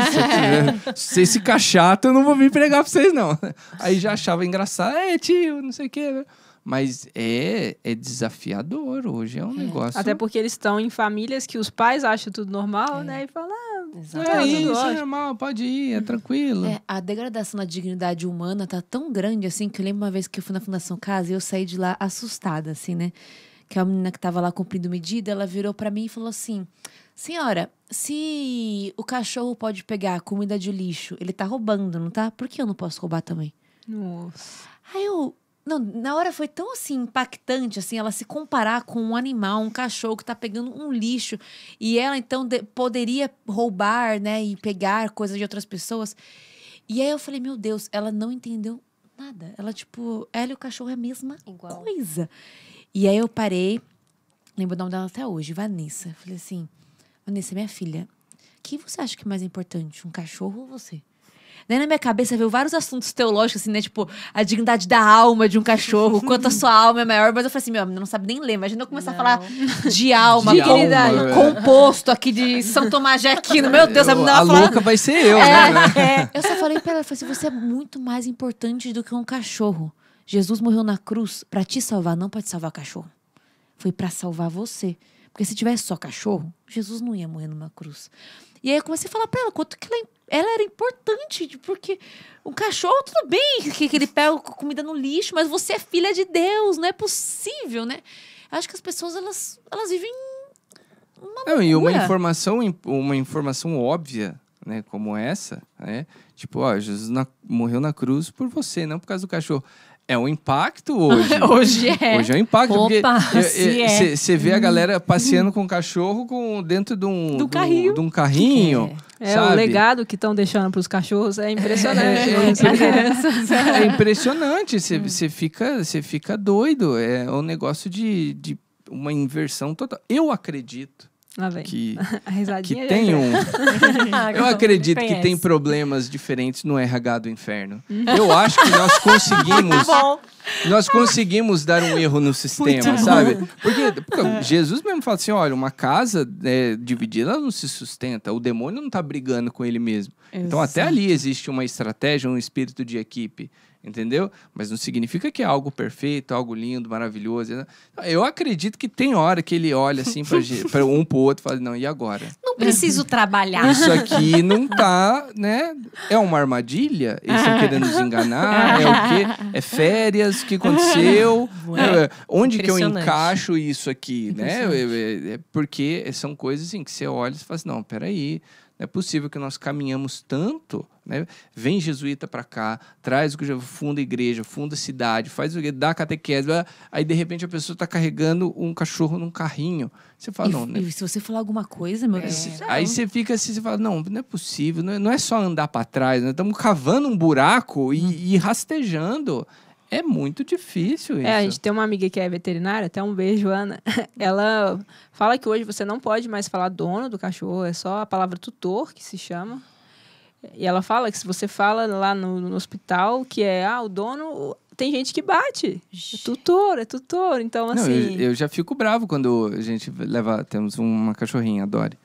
Se vocês ficar chato, eu não vou vir pregar pra vocês, não. Aí já achava engraçado. Tio, não sei o quê. Mas é desafiador hoje, é um negócio... Até porque eles estão em famílias que os pais acham tudo normal, né? E falam, isso é normal, pode ir, é tranquilo. A degradação da dignidade humana tá tão grande, assim, que eu lembro uma vez que eu fui na Fundação Casa e eu saí de lá assustada, assim, né? Que a menina que tava lá cumprindo medida, ela virou pra mim e falou assim... Senhora, se o cachorro pode pegar a comida de lixo, ele tá roubando, não tá? Por que eu não posso roubar também? Nossa. Aí Não, na hora foi tão, assim, impactante, assim, ela se comparar com um animal, um cachorro que tá pegando um lixo. E ela, então, poderia roubar, né? E pegar coisas de outras pessoas. E aí eu falei, meu Deus, ela não entendeu nada. Ela, tipo, ela e o cachorro é a mesma coisa. E aí eu parei, lembro o nome dela até hoje, Vanessa. Falei assim... Vanessa, minha filha, o que você acha que é mais importante, um cachorro ou você? Daí na minha cabeça veio vários assuntos teológicos, assim, né? Tipo, a dignidade da alma de um cachorro, quanto a sua alma é maior. Mas eu falei assim, meu, não sabe nem ler. Imagina eu começar a falar de alma, composto aqui de São Tomás de Aquino. Meu Deus, a louca vai ser eu, né? Eu só falei pra ela, assim, você é muito mais importante do que um cachorro. Jesus morreu na cruz pra te salvar, não pra te salvar cachorro. Foi pra salvar você. Porque se tivesse só cachorro, Jesus não ia morrer numa cruz. E aí eu comecei a falar pra ela quanto que ela era importante, porque um cachorro, tudo bem, que ele pega comida no lixo, mas você é filha de Deus, não é possível, né? Acho que as pessoas, elas vivem uma loucura. E uma informação óbvia, né, como essa, né? Tipo, Jesus morreu na cruz por você, não por causa do cachorro. É um impacto hoje. Hoje é. Hoje é um impacto. Opa, porque você vê a galera passeando com o cachorro dentro de um carrinho. O legado que estão deixando para os cachorros é impressionante. É impressionante. Você fica doido. É um negócio de uma inversão total. Eu acredito que tem eu acredito que tem problemas diferentes no RH do inferno. Eu acho que nós conseguimos dar um erro no sistema, sabe? Porque Jesus mesmo fala assim, olha, uma casa dividida ela não se sustenta, o demônio não tá brigando com ele mesmo. Exato. Então até ali existe uma estratégia, um espírito de equipe. Entendeu? Mas não significa que é algo perfeito, algo lindo, maravilhoso. Eu acredito que tem hora que ele olha assim para um pro outro e fala, não, e agora? Não preciso trabalhar. Isso aqui não tá, né? É uma armadilha? Eles estão querendo nos enganar? É o quê? É férias? O que aconteceu? Onde que eu encaixo isso aqui? Né? Porque são coisas assim que você olha e fala assim, não, peraí. Não é possível que nós caminhamos tanto, né? Vem jesuíta para cá, traz o que funda a igreja, funda a cidade, faz o que dá catequese, aí de repente a pessoa está carregando um cachorro num carrinho. Você fala, não, né? E se você falar alguma coisa, meu Deus. Aí você fica assim, você fala, não é possível, não é só andar para trás, nós estamos cavando um buraco e rastejando. É muito difícil isso. A gente tem uma amiga que é veterinária, até um beijo, Ana. Ela fala que hoje você não pode mais falar dono do cachorro, é só a palavra tutor que se chama. E ela fala que se você fala lá no hospital que o dono tem gente que bate. É tutor. Então, Não, assim... eu já fico bravo quando a gente leva... Temos uma cachorrinha, a Dory.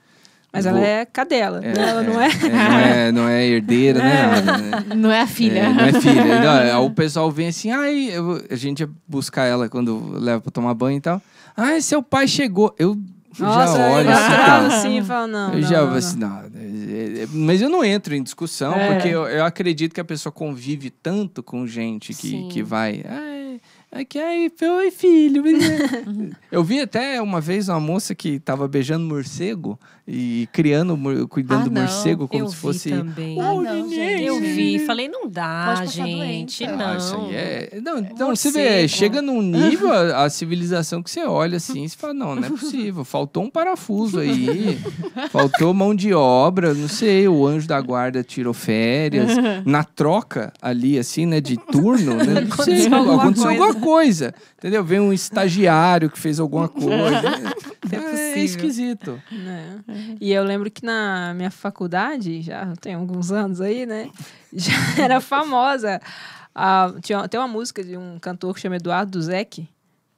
Mas ela é cadela, né? Ela não é... Não é herdeira, né? Não é a filha. Não é filha. Não, o pessoal vem assim, a gente ia buscar ela quando leva pra tomar banho e tal. Seu pai chegou. Eu Nossa, já olho eu assim, atraso assim e falo, não. Eu já vou assim, mas eu não entro em discussão, porque eu acredito que a pessoa convive tanto com gente que vai... Oi, filho. Eu vi até uma vez uma moça que tava beijando morcego e cuidando do morcego como se fosse... Também. Gente. Eu vi, falei, não dá, Pode passar gente, doença. não. Isso aí é... Não, então você vê, chega num nível, a civilização que você olha assim, você fala, não é possível, faltou um parafuso aí, faltou mão de obra, não sei, o anjo da guarda tirou férias, na troca ali, assim, né, de turno, né, não sei, aconteceu alguma coisa, entendeu? Vem um estagiário que fez alguma coisa. É esquisito. E eu lembro que na minha faculdade, já tem alguns anos aí, né? Já era famosa. Tem uma música de um cantor que chama Eduardo Zeck.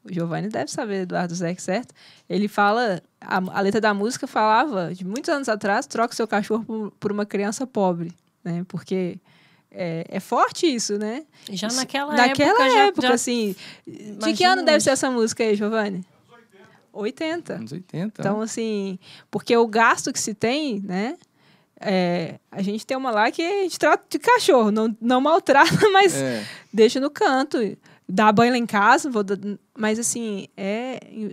O Giovanni deve saber Eduardo Zeck, certo? Ele fala... A letra da música falava, de muitos anos atrás, troca seu cachorro por uma criança pobre, né? Porque... É forte isso, né? Já naquela época, assim... De que ano deve ser essa música aí, Giovanni? 80. Anos 80. Então, assim... Porque o gasto que se tem, né? A gente tem uma lá que a gente trata de cachorro. Não maltrata, mas deixa no canto. Dá banho lá em casa. Mas, assim,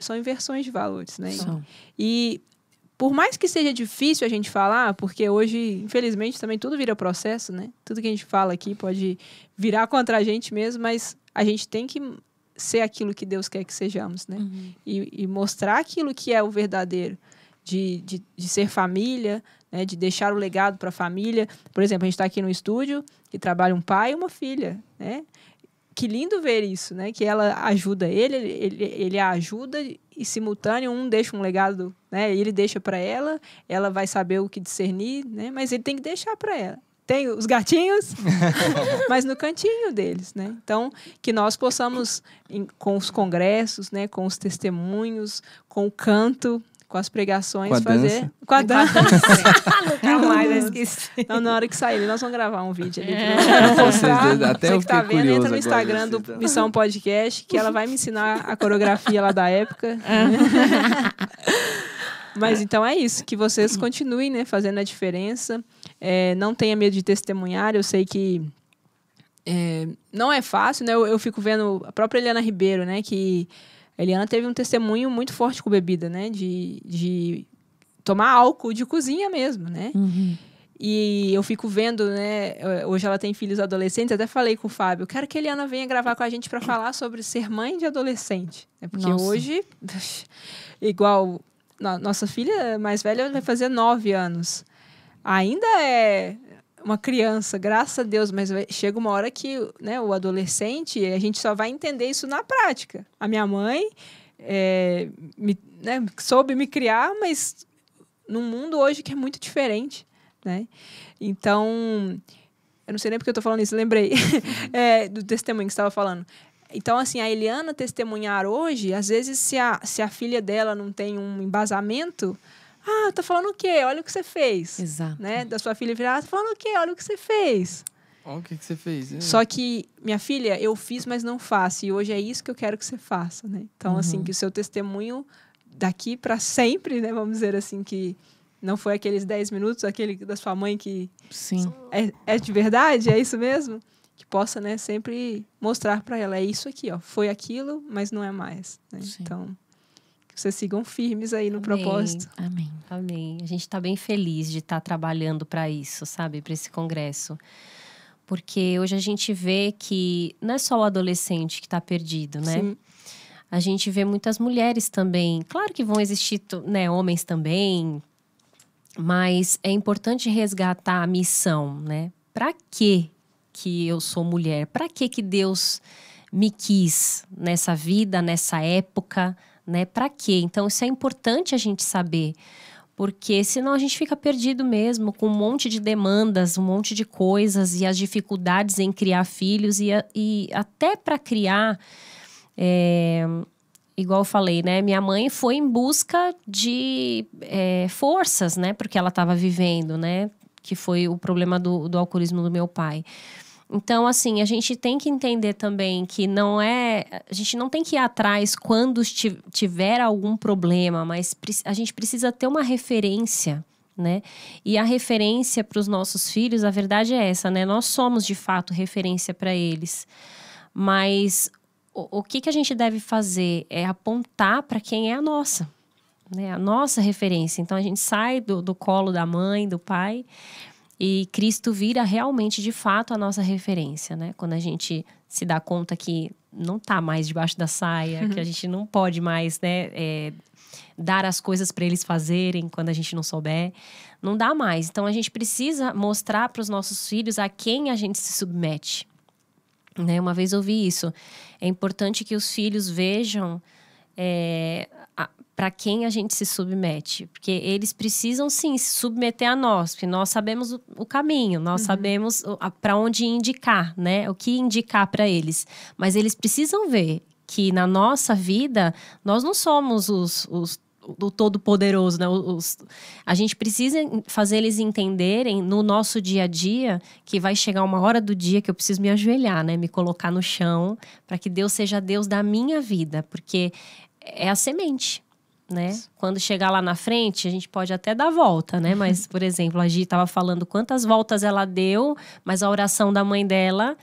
são inversões de valores, né? E... Por mais que seja difícil a gente falar, porque hoje, infelizmente, também tudo vira processo, né? Tudo que a gente fala aqui pode virar contra a gente mesmo, mas a gente tem que ser aquilo que Deus quer que sejamos, né? E mostrar aquilo que é o verdadeiro, de ser família, né? De deixar o legado para a família. Por exemplo, a gente está aqui no estúdio, que trabalha um pai e uma filha, né? Que lindo ver isso, né? Que ela ajuda ele a ajuda e, simultâneo, um deixa um legado, né? Ele deixa para ela vai saber o que discernir, né? Mas ele tem que deixar para ela. Tem os gatinhos, mas no cantinho deles, né? Então, que nós possamos, com os congressos, né? Com os testemunhos, com o canto, com as pregações, com a fazer... Dança. Com a dança. Nunca mais eu esqueci. Então, na hora que sair, nós vamos gravar um vídeo ali. Até você eu que tá fiquei vendo, entra curioso no Instagram agora, do Missão Podcast, que ela vai me ensinar a coreografia lá da época. Mas então é isso, que vocês continuem, né, fazendo a diferença. Não tenha medo de testemunhar. Eu sei que não é fácil, né? Eu fico vendo a própria Eliana Ribeiro, né, que a Eliana teve um testemunho muito forte com bebida, né? De tomar álcool de cozinha mesmo, né? E eu fico vendo, né? Hoje ela tem filhos adolescentes. Até falei com o Fábio. Eu quero que a Eliana venha gravar com a gente para falar sobre ser mãe de adolescente. Porque hoje, igual nossa filha mais velha vai fazer 9 anos. Ainda é uma criança, graças a Deus, mas chega uma hora que, né, o adolescente, a gente só vai entender isso na prática. A minha mãe soube me criar, mas num mundo hoje que é muito diferente, né? Então, eu não sei nem porque eu estou falando isso, lembrei do testemunho que você estava falando. Então, assim, a Eliana testemunhar hoje, às vezes, se a filha dela não tem um embasamento... tá falando o quê? Olha o que você fez. Exato. Né? Da sua filha virar, tá falando o quê? Olha o que você fez. Olha o que você fez. Só que, minha filha, eu fiz, mas não faço. E hoje é isso que eu quero que você faça, né? Então, assim, que o seu testemunho daqui para sempre, né? Vamos dizer assim, que não foi aqueles 10 minutos, aquele da sua mãe que... Sim. É de verdade? É isso mesmo? Que possa, né, sempre mostrar para ela, é isso aqui, ó. Foi aquilo, mas não é mais. Né? Então... vocês sigam firmes aí no propósito. Amém. Amém. A gente está bem feliz de estar trabalhando para isso, sabe? Para esse congresso. Porque hoje a gente vê que não é só o adolescente que está perdido, né? Sim. A gente vê muitas mulheres também. Claro que vão existir, né, homens também. Mas é importante resgatar a missão, né? Para que eu sou mulher? Para que Deus me quis nessa vida, nessa época, né? Para quê? Então, isso é importante a gente saber, Porque senão a gente fica perdido mesmo, com um monte de demandas, um monte de coisas e as dificuldades em criar filhos e até para criar, igual eu falei, né? Minha mãe foi em busca de forças, né? Porque ela estava vivendo, né? Que foi o problema do alcoolismo do meu pai. Então, assim, a gente tem que entender também que a gente não tem que ir atrás quando tiver algum problema, mas a gente precisa ter uma referência, né? E a referência para os nossos filhos, a verdade é essa, né? Nós somos, de fato, referência para eles. Mas o que a gente deve fazer é apontar para quem é a nossa, né? A nossa referência. Então, a gente sai do colo da mãe, do pai, e Cristo vira realmente, de fato, a nossa referência, né? Quando a gente se dá conta que não está mais debaixo da saia, que a gente não pode mais, né, dar as coisas para eles fazerem quando a gente não souber. Não dá mais. Então, a gente precisa mostrar para os nossos filhos a quem a gente se submete. Né? Uma vez eu ouvi isso. É importante que os filhos vejam para quem a gente se submete. Porque eles precisam, sim, se submeter a nós. Porque nós sabemos o caminho, nós sabemos para onde indicar, né? O que indicar para eles. Mas eles precisam ver que na nossa vida, nós não somos o Todo-Poderoso, né? A gente precisa fazer eles entenderem no nosso dia a dia que vai chegar uma hora do dia que eu preciso me ajoelhar, né? Me colocar no chão para que Deus seja Deus da minha vida. Porque é a semente. Né? Quando chegar lá na frente, a gente pode até dar volta, né? Mas, por exemplo, a Gi estava falando quantas voltas ela deu, mas a oração da mãe dela,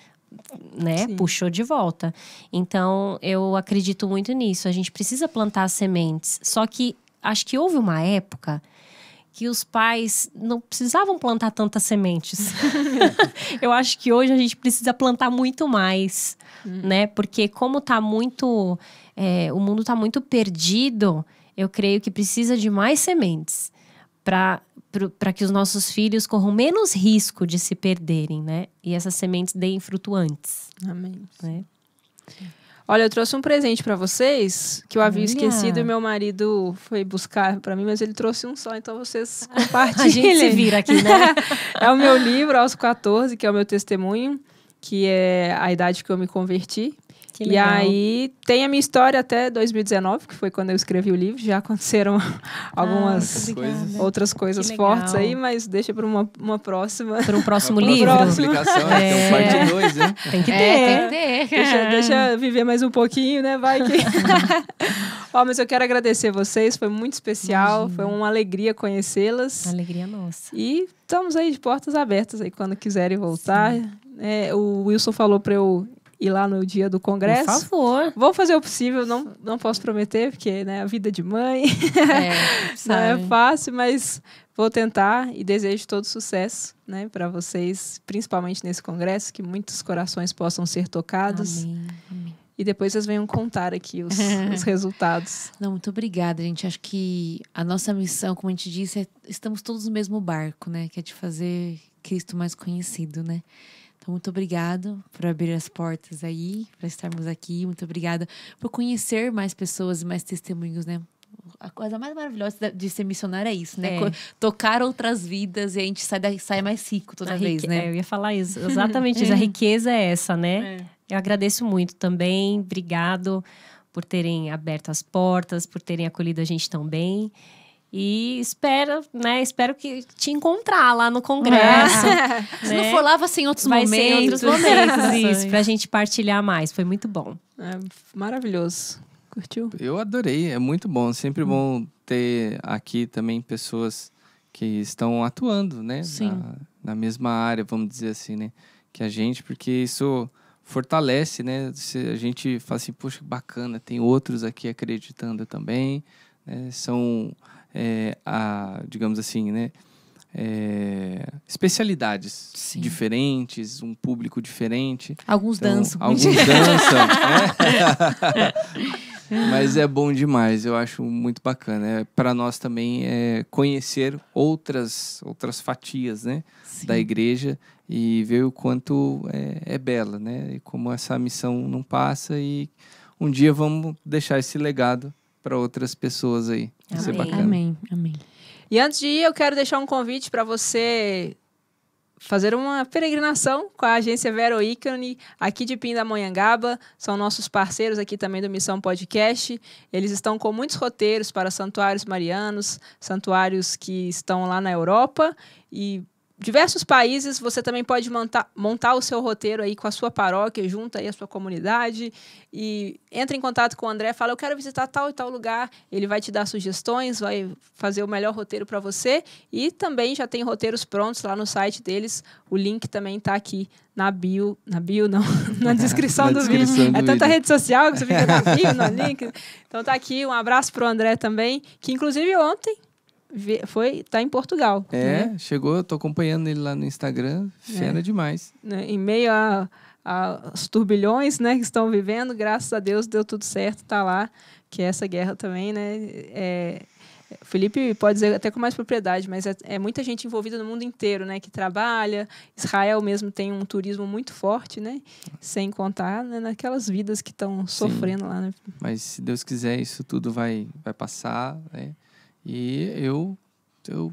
né, puxou de volta. Então, eu acredito muito nisso. A gente precisa plantar sementes. Só que acho que houve uma época que os pais não precisavam plantar tantas sementes. Eu acho que hoje a gente precisa plantar muito mais, né? Porque como tá muito... o mundo está muito perdido, eu creio que precisa de mais sementes para que os nossos filhos corram menos risco de se perderem, né? E essas sementes deem fruto antes. Amém. Né? Olha, eu trouxe um presente pra vocês que eu havia esquecido e meu marido foi buscar pra mim, mas ele trouxe um só, então vocês compartilhem. A gente se vira aqui, né? É o meu livro, Aos 14, que é o meu testemunho, que é a idade que eu me converti. Que legal. E aí tem a minha história até 2019, que foi quando eu escrevi o livro. Já aconteceram algumas outras coisas fortes aí, mas deixa para uma próxima. Para um próximo livro. Publicação, então parte 2, né? Tem que ter. Tem que ter. Deixa viver mais um pouquinho, né? Vai que... Ó, mas eu quero agradecer vocês, foi muito especial, foi uma alegria conhecê-las. Alegria nossa. E estamos aí de portas abertas aí quando quiserem voltar. O Wilson falou para eu ir lá no dia do congresso. Por favor. Vou fazer o possível, não posso prometer, porque, né, a vida de mãe não é fácil, mas vou tentar e desejo todo sucesso, né, para vocês, principalmente nesse congresso, que muitos corações possam ser tocados. Amém. Amém. E depois vocês venham contar aqui os resultados. Não, muito obrigada, gente. Acho que a nossa missão, como a gente disse, estamos todos no mesmo barco, né? Que é de fazer Cristo mais conhecido, né? Então, muito obrigada por abrir as portas aí, para estarmos aqui. Muito obrigada por conhecer mais pessoas e mais testemunhos, né? A coisa mais maravilhosa de ser missionário é isso, né? Tocar outras vidas e a gente sai mais rico toda vez, né? Eu ia falar isso, exatamente isso. A riqueza é essa, né? Eu agradeço muito também. Obrigado por terem aberto as portas, por terem acolhido a gente tão bem. E espero que te encontrar lá no congresso. Se não for lá, vai ser em outros momentos. Vai ser em outros momentos, isso. Pra gente partilhar mais. Foi muito bom. Maravilhoso. Curtiu? Eu adorei. É muito bom. Sempre bom ter aqui também pessoas que estão atuando, né? Na mesma área, vamos dizer assim, né? Que a gente, porque isso fortalece, né? Se a gente fala assim, poxa, bacana, tem outros aqui acreditando também, né? São... digamos assim, né? Especialidades diferentes, um público diferente. Alguns dançam. Alguns dançam, né? Mas é bom demais, eu acho muito bacana. Para nós também conhecer outras fatias, né? Da igreja e ver o quanto é bela, né? E como essa missão não passa e um dia vamos deixar esse legado para outras pessoas aí. Vai ser bacana. Amém, amém. E antes de ir, eu quero deixar um convite para você fazer uma peregrinação com a agência Vero Ícone, aqui de Pindamonhangaba. São nossos parceiros aqui também do Missão Podcast. Eles estão com muitos roteiros para santuários marianos, santuários que estão lá na Europa e diversos países. Você também pode montar o seu roteiro aí com a sua paróquia, junto aí a sua comunidade, e entre em contato com o André, fala, eu quero visitar tal e tal lugar. Ele vai te dar sugestões, vai fazer o melhor roteiro para você, e também já tem roteiros prontos lá no site deles. O link também está aqui na bio não, na descrição do vídeo. É tanta rede social que você fica na bio, no link. Então tá aqui, um abraço pro André também, que inclusive ontem tá em Portugal. Né? Chegou, eu tô acompanhando ele lá no Instagram, fera demais. Em meio aos turbilhões, né, que estão vivendo, graças a Deus deu tudo certo, tá lá, que é essa guerra também, né, Felipe pode dizer até com mais propriedade, mas é muita gente envolvida no mundo inteiro, né, que trabalha. Israel mesmo tem um turismo muito forte, né, sem contar, né, naquelas vidas que estão sofrendo lá, né. Mas se Deus quiser, isso tudo vai passar, né. E eu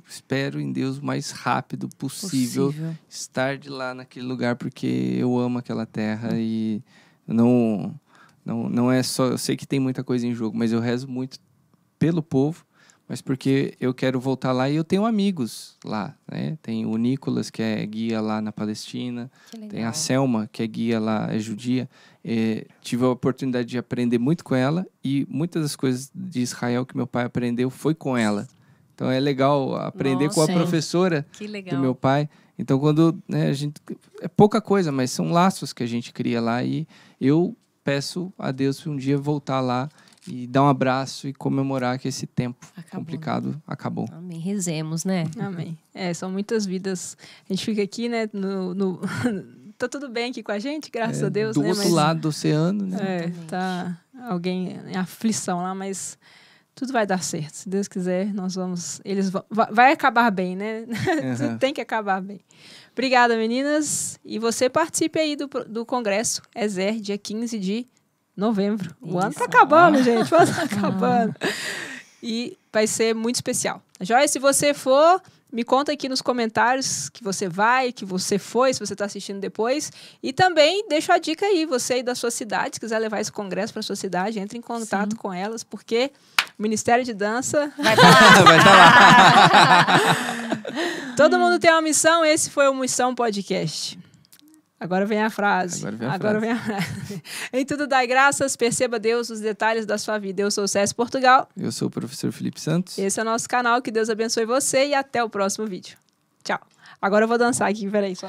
espero em Deus o mais rápido possível estar de lá naquele lugar, porque eu amo aquela terra e não é só... Eu sei que tem muita coisa em jogo, mas eu rezo muito pelo povo, mas porque eu quero voltar lá e eu tenho amigos lá, né? Tem o Nicolas, que é guia lá na Palestina, tem a Selma, que é guia lá, é judia. Tive a oportunidade de aprender muito com ela e muitas das coisas de Israel que meu pai aprendeu foi com ela. Então é legal aprender com a professora do meu pai. Então quando a gente... É pouca coisa, mas são laços que a gente cria lá, e eu peço a Deus para um dia voltar lá e dar um abraço e comemorar que esse tempo complicado acabou. Amém. Rezemos, né? Amém. São muitas vidas. A gente fica aqui, né, tá tudo bem aqui com a gente, graças a Deus. Do outro lado do oceano, né? Tá alguém em aflição lá, mas tudo vai dar certo. Se Deus quiser, nós vamos... Vai acabar bem, né? Tudo tem que acabar bem. Obrigada, meninas. E você participe aí do Congresso EZER, dia 15 de novembro. O ano tá acabando, gente. O ano tá acabando. E vai ser muito especial. Joia, se você for, me conta aqui nos comentários que você vai, que você foi, se você está assistindo depois. E também deixa a dica aí, você aí da sua cidade, se quiser levar esse congresso para sua cidade, entre em contato com elas, porque o Ministério de Dança vai estar lá. Vai estar lá. Todo mundo tem uma missão, esse foi o Missão Podcast. Agora vem a frase. Agora vem a frase. Em tudo dai graças, perceba Deus os detalhes da sua vida. Eu sou o César Portugal. Eu sou o professor Felipe Santos. Esse é o nosso canal. Que Deus abençoe você e até o próximo vídeo. Tchau. Agora eu vou dançar aqui. Peraí, só.